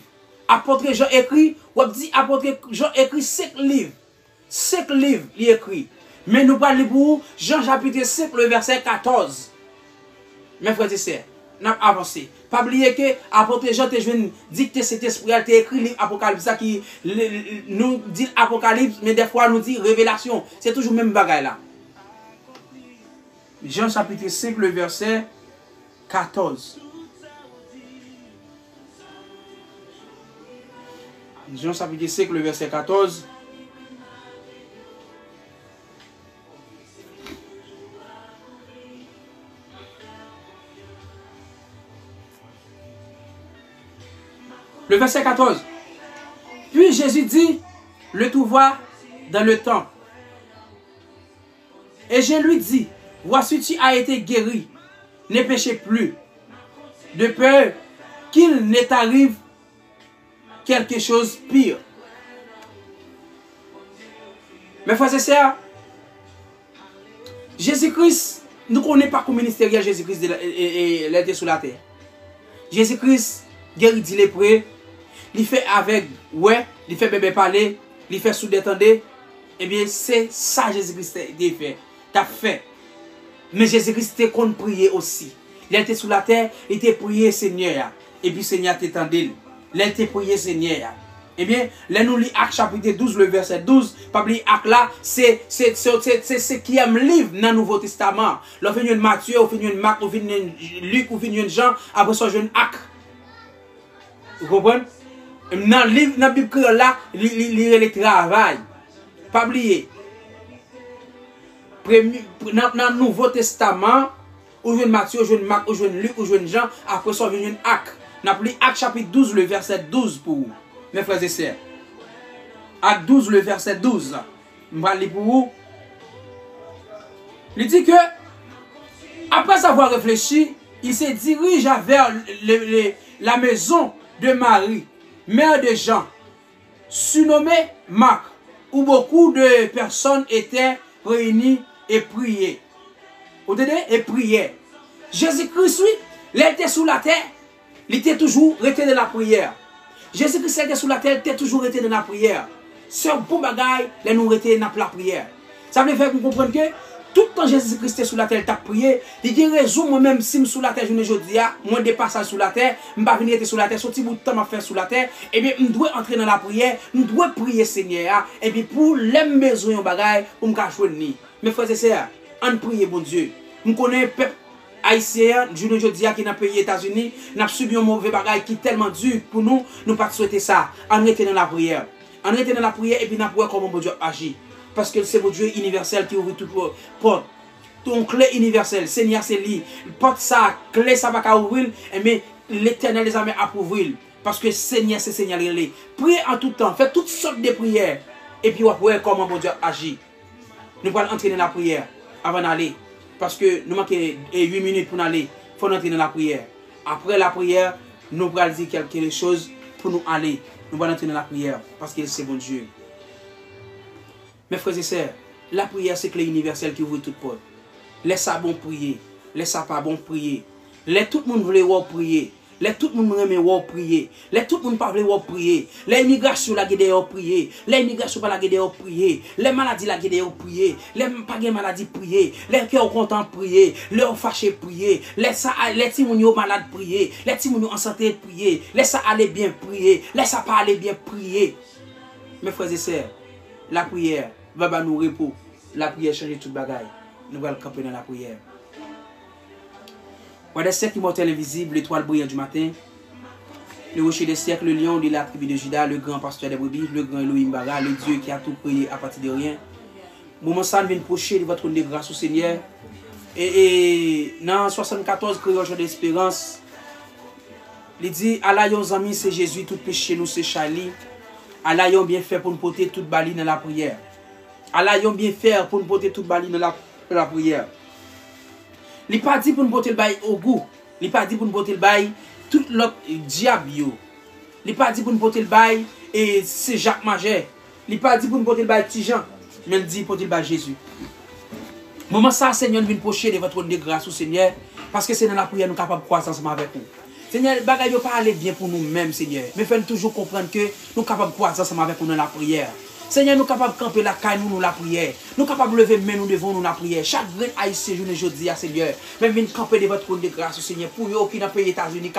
Speaker 1: apôtre Jean écrit, ou dit apôtre Jean écrit 5 livres. 5 livres, il écrit. Mais nous parlons pour Jean chapitre 5, le verset 14. Mes frères et sœurs, nous avons avancé. Pas oublier que apôtre Jean te dicté cet esprit, il écrit l'Apocalypse, ça qui nous dit Apocalypse, mais des fois nous dit révélation. C'est toujours le même bagaille là. Jean chapitre 5, le verset 14. Jean chapitre 5, le verset 14. Le verset 14. Puis Jésus dit, le tout va dans le temps. Et je lui dis, voici tu as été guéri, ne péchez plus, de peur qu'il ne t'arrive quelque chose de pire. Mes frères et sœurs, Jésus-Christ, nous ne connaissons pas comme ministériel Jésus-Christ était sur la terre. Jésus-Christ guérit des lépreux, il fait avec, ouais, il fait bébé parler, il fait sourd entendre. Eh bien, c'est ça Jésus-Christ a fait. T'as fait. Mais Jésus-Christ était qu'on prier aussi. Il était sur la terre, il était prié Seigneur. Et puis Seigneur t'étendait. Il était prié Seigneur. Eh bien, là nous lisons Actes chapitre 12, le verset 12. Pas oublier Actes là, c'est qui aime livre dans le Nouveau Testament. Là, on finit une Matthieu, on finit une Marc, on finit une Luc, on finit une Jean, après ça, on finit une Actes. Vous comprenez? Dans le livre, dans la Bible là, lire le travail. Pas oublier. Dans le Nouveau Testament, on finit Matthieu, on finit Marc, on finit Luc, on finit Jean, après ça, on finit une Actes. On a Actes chapitre 12, le verset 12 pour vous. Mes frères et sœurs, Acte 12, le verset 12, je vais lire pour vous. Il dit que, après avoir réfléchi, il se dirige vers la maison de Marie, mère de Jean, surnommée Marc, où beaucoup de personnes étaient réunies et priaient. Vous entendez? Et priaient. Jésus-Christ, oui, il était sous la terre, il était toujours resté dans la prière. Jésus-Christ était sous la terre, était toujours resté dans la prière. C'est un bon bagage, les nous resté dans la prière. Ça veut faire que vous comprenez que tout le temps Jésus-Christ était sous la terre, il a prié. Il dit raison, moi-même, si je suis sous la terre, je ne dis pas, moi, des passages sous la terre, je ne vais pas venir sous la terre, sorti bout de temps à faire sous la terre, et bien, je dois entrer dans la prière, je dois prier Seigneur, et puis pour les besoins de bagage, pour me cacher. Mes frères et sœurs, on prie, bon Dieu. Je connais le peuple haïtien, je dis qui dans le pays États-Unis, nous avons subi un mauvais bagage qui est tellement dur pour nous, nous ne pas souhaiter ça. On était dans la prière. On était dans la prière et puis nous avons comment bon Dieu agit. Parce que c'est mon Dieu universel qui ouvre toute porte. Ton clé universelle, Seigneur, c'est lui. Porte ça, clé ça va ouvrir, mais l'éternel les a mis à ouvrir. Parce que Seigneur, c'est Seigneur. Priez en tout temps, faites toutes sortes de prières. Et puis, vous voyez comment bon Dieu agit. Nous allons entrer dans la prière avant d'aller. Parce que nous manquons 8 minutes pour aller. Il faut entrer dans la prière. Après la prière, nous allons dire quelque chose pour nous aller. Nous allons entrer dans la prière. Parce que c'est bon Dieu. Mes frères et sœurs, la prière c'est clé universelle qui ouvre toute porte. Laissez bon prier. Laissez pas bon prier. Laissez tout le monde vouloir prier. Les tout le monde aime prier. Les tout le monde pas veut prier. Les immigrations la guédé prier. Les immigrations pas la guédé prier. Les maladies la guédé prier. Les pas de maladie prier. Les cœurs contents prier. Les fâchés prier. Les timounio malades prier. Les timounio en santé prier. Les ça aller bien prier. Les ça pas aller bien prier. Mes frères et sœurs, la prière va nous repos. La prière change toute bagaille. Nous allons camper dans la prière. Des siècles immortels invisibles, l'étoile brillante du matin, le rocher des siècles, le lion de la tribu de Juda, le grand pasteur des brebis, le grand Elohim Bara, le Dieu qui a tout créé à partir de rien. Moment ça vient procher de votre trône de grâce au Seigneur. Et dans 74, création d'espérance, il dit, Allah yon amis, c'est Jésus, tout péché nous c'est Charlie. Allah yon bien fait pour nous porter toute balie dans la prière. Allah yon bien fait pour nous porter toute balie dans la prière. Il n'est pas dit pour nous porter le bail au goût. Il n'est pas dit pour nous porter le bail tout l'autre diable. Il n'est pas dit pour nous porter le bail et c'est Jacques Majeur. Il n'est pas dit pour nous porter le bail Tijan. Mais il dit pour porter le bail Jésus. Moment ça, Seigneur, nous venons procher de votre trône de grâce au Seigneur. Parce que c'est dans la prière nous sommes capables de croire ensemble avec vous. Seigneur, les bagages ne pas aller bien pour nous-mêmes, Seigneur. Mais faites toujours comprendre que nous sommes capables de croire ensemble avec vous dans la prière. Seigneur, nous sommes capables de camper la caille, nous la prière. Nous sommes capables de lever main, nous devons nous la prière. Chaque grain haïtien, journée aujourd'hui, Seigneur. Même venir camper de votre trône de grâce, Seigneur. Pour eux qui dans le pays États-Unis,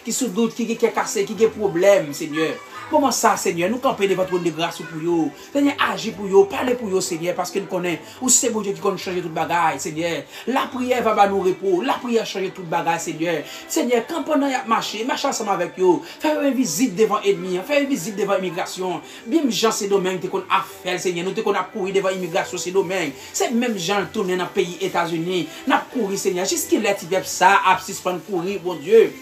Speaker 1: qui se doute, qui est cassé, qui a problème, Seigneur. Comment ça, Seigneur? Nous camper de votre trône de grâce pour eux. Seigneur, agis pour eux, parlez pour eux, Seigneur, parce que nous connaissons, ou c'est bon Dieu qui connaît changer toute bagaille, Seigneur. La prière va nous repos, la prière change toute bagaille, Seigneur. Seigneur, quand pendant marcher ensemble avec eux, faire une visite devant l'ennemi, faire une visite devant l'immigration. Bien, gens, ces domaines qui ont affaire, Seigneur, nous qu'on a couru devant l'immigration, ces domaines. C'est même gens tourner dans le pays États-Unis, n'a couru, Seigneur. Jusqu'il est, il ça, abscis pour courir, bon Dieu.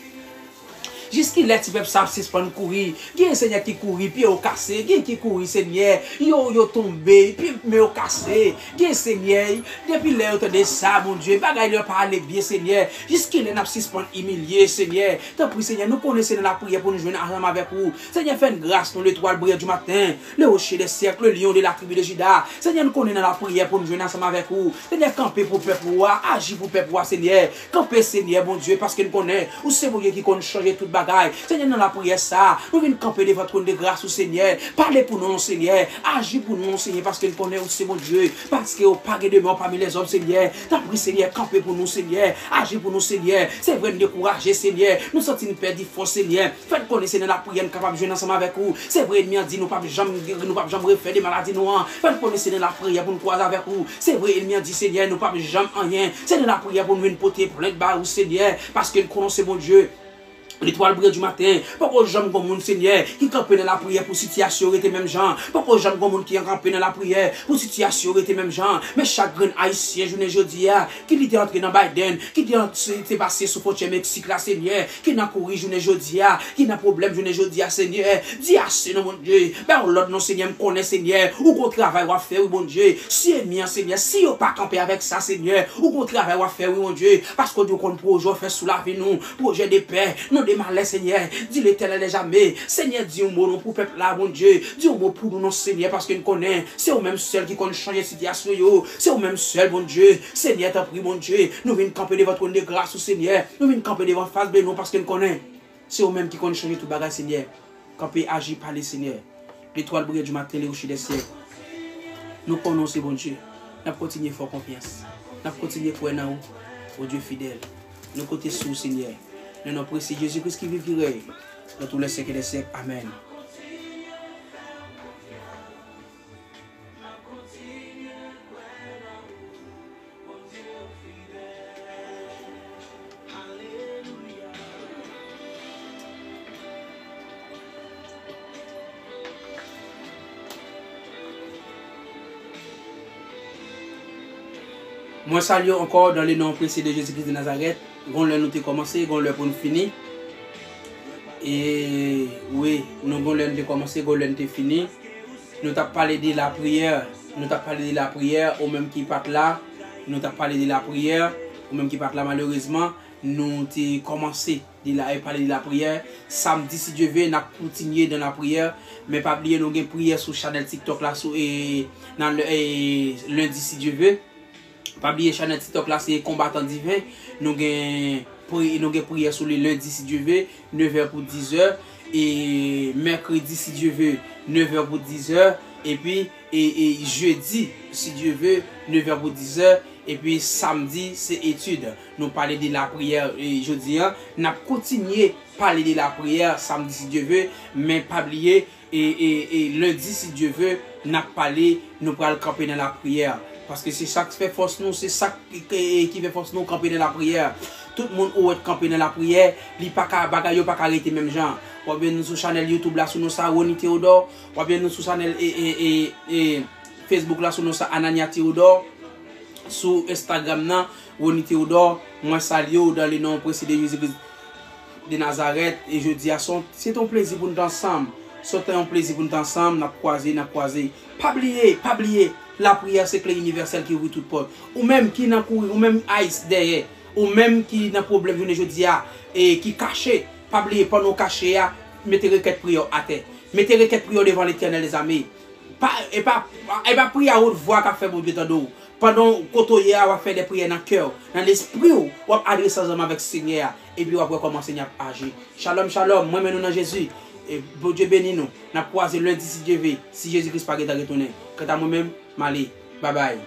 Speaker 1: Jusqu'il est, il ça, abscis pour courir. Il y a un Seigneur qui courit, puis au cassé. Il y a qui courit, Seigneur. Yo tombé, puis mais au cassé. Il y a un Seigneur, depuis l'heure de ça, mon Dieu. Bagaille leur parler bien, Seigneur. Jusqu'il est, abscis pour humilier, Seigneur. Tant pis, Seigneur, nous connaissons la prière pour nous joindre ensemble avec vous. Seigneur, fais une grâce dans l'étoile brillante du matin, le rocher des siècles, le lion de la tribu de Juda. Seigneur, nous connaissons la prière pour nous joindre ensemble avec vous. Seigneur, camper pour peuple, agir pour peuple, Seigneur. Camper, Seigneur, bon Dieu, parce que nous connaissons, ou c'est bon Dieu qui connaît changer toute bagaille, Seigneur. La prière va nous repos, la prière change toute bagaille, Seigneur. Seigneur, nous connaissons, ou c'est bon Dieu qui connaît changer toute bagaille, bagaille. Seigneur, dans la prière, ça, nous venons camper devant votre trône de grâce au Seigneur. Parlez pour nous, Seigneur. Agis pour nous, Seigneur, parce qu'il connaît aussi mon Dieu. Parce qu'il n'y a pas de mort parmi les hommes, Seigneur. T'as pris, Seigneur, camper pour nous, Seigneur. Agis pour nous, Seigneur. C'est vrai, nous décourager, Seigneur. Nous sentons une perte de force, Seigneur. Faites connaître, Seigneur, la prière, nous capable de jouer ensemble avec vous. C'est vrai, ennemi a dit, nous ne pouvons jamais refaire des maladies noires. Faites connaître, Seigneur, la prière pour nous croiser avec vous. C'est vrai, ennemi a dit, Seigneur, nous ne pouvons jamais rien. Seigneur, la prière pour nous une potée, plein de barres, Seigneur. Parce que nous connaissons mon Dieu. L'étoile brille du matin. Pourquoi j'aime comme mon Seigneur qui campe dans la prière pour situation était même gens. Pourquoi j'aime comme mon qui campe dans la prière pour situation était même gens. Mais chaque grand haïtien journée jeudi qui était entré dans Biden, qui était passé sous frontière Mexique là Seigneur, qui n'a couru journée jeudi qui n'a problème journée jeudi Seigneur. Dis assez non mon Dieu. Ben l'autre non Seigneur me connaît Seigneur. Ou qu'on travail va faire oui mon Dieu. Si ennemi Seigneur, si on pas camper avec ça Seigneur, ou qu'on travail va faire oui mon Dieu parce que Dieu qu'on projet faire sous la vie nous, projet de paix. Des malais, Seigneur, dis l'Éternel jamais. Seigneur, dis un mot pour le peuple là, mon Dieu. Dis un mot pour nous, Seigneur, parce que nous connaissons. C'est au même seul qui connaît changer la situation. C'est au même seul, mon Dieu. Seigneur, t'as pris, mon Dieu. Nous venons camper devant votre trône de grâce, Seigneur. Nous venons camper devant face de nous parce que nous connaissons. C'est au même qui connaît changer tout bagage, Seigneur. Camper, agir, parler, Seigneur. L'étoile brille du matin, les rochers des siècles. Nous connaissons, bon Dieu. Nous continuons à faire confiance. Nous continuons à croire en vous, au Dieu fidèle. Nous côtés sous, Seigneur. Nous nous précieux Jésus-Christ qui vivrait dans tous les siècles des siècles. Amen. Moi salue encore dans le nom précieux de Jésus-Christ de Nazareth. Gon le nous t'ai commencé, gon le pour nous finir. Et oui, nous gon le nous commencé, gon le nous t'ai fini. Nous t'as parlé de la prière, nous t'as parlé de la prière au même qui part là. Nous t'as parlé de la prière au même qui part là malheureusement. Nous t'ai commencé de parler de la prière. Samedi si Dieu veut, nous continuer dans la prière, mais pas oublier nous avons prière sur channel TikTok là et dans lundi si Dieu veut. Pas oublier channel TikTok là c'est combattant divin. Nous avons prière sur le lundi si Dieu veut, 9h pour 10h. Et mercredi si Dieu veut, 9h pour 10h. Et puis et jeudi si Dieu veut, 9h pour 10h. Et puis samedi c'est étude. Nous parler de la prière et jeudi. Nous continuer à parler de la prière samedi si Dieu veut. Mais pas oublier et lundi si Dieu veut, nous parler, nous allons camper dans la prière. Parce que c'est ça qui fait force nous, c'est ça qui fait force nous camper dans la prière. Tout le monde où est campé dans la prière, il pas qu'à bagaille pas qu'à arrêter même gens. Ou bien nous sur channel YouTube là sur nous ça Roni Théodore, ou bien nous sur channel et Facebook là sur nous ça Anania Théodore, sur Instagram là Roni Théodore, moi salue dans le nom précieux de Jésus-Christ de Nazareth et je dis à son c'est un plaisir pour nous ensemble. C'est un plaisir pour nous ensemble, n'a croisé. Pas oublier. La prière, c'est clé universelle qui ouvre toute porte. Ou même qui n'a couru, ou même ice derrière, ou même qui n'a problème aujourd'hui et qui caché, pas oublier, pas nous cacher, mettez requête prière à terre. Mettez requête prière devant l'Éternel les amis. Et pas prier à haute voix qu'a fait mon Dieu d'eau. Pendant que vous va faire des prières dans le cœur, dans l'esprit, vous va adresser ensemble avec le Seigneur. Et puis vous va commencer à agir. Shalom, shalom, moi nous dans Jésus. Et bon Dieu bénis nous. Nous croisons lundi si Dieu veut. Si Jésus-Christ pas retourner. Quant à moi-même, Mali. Bye bye.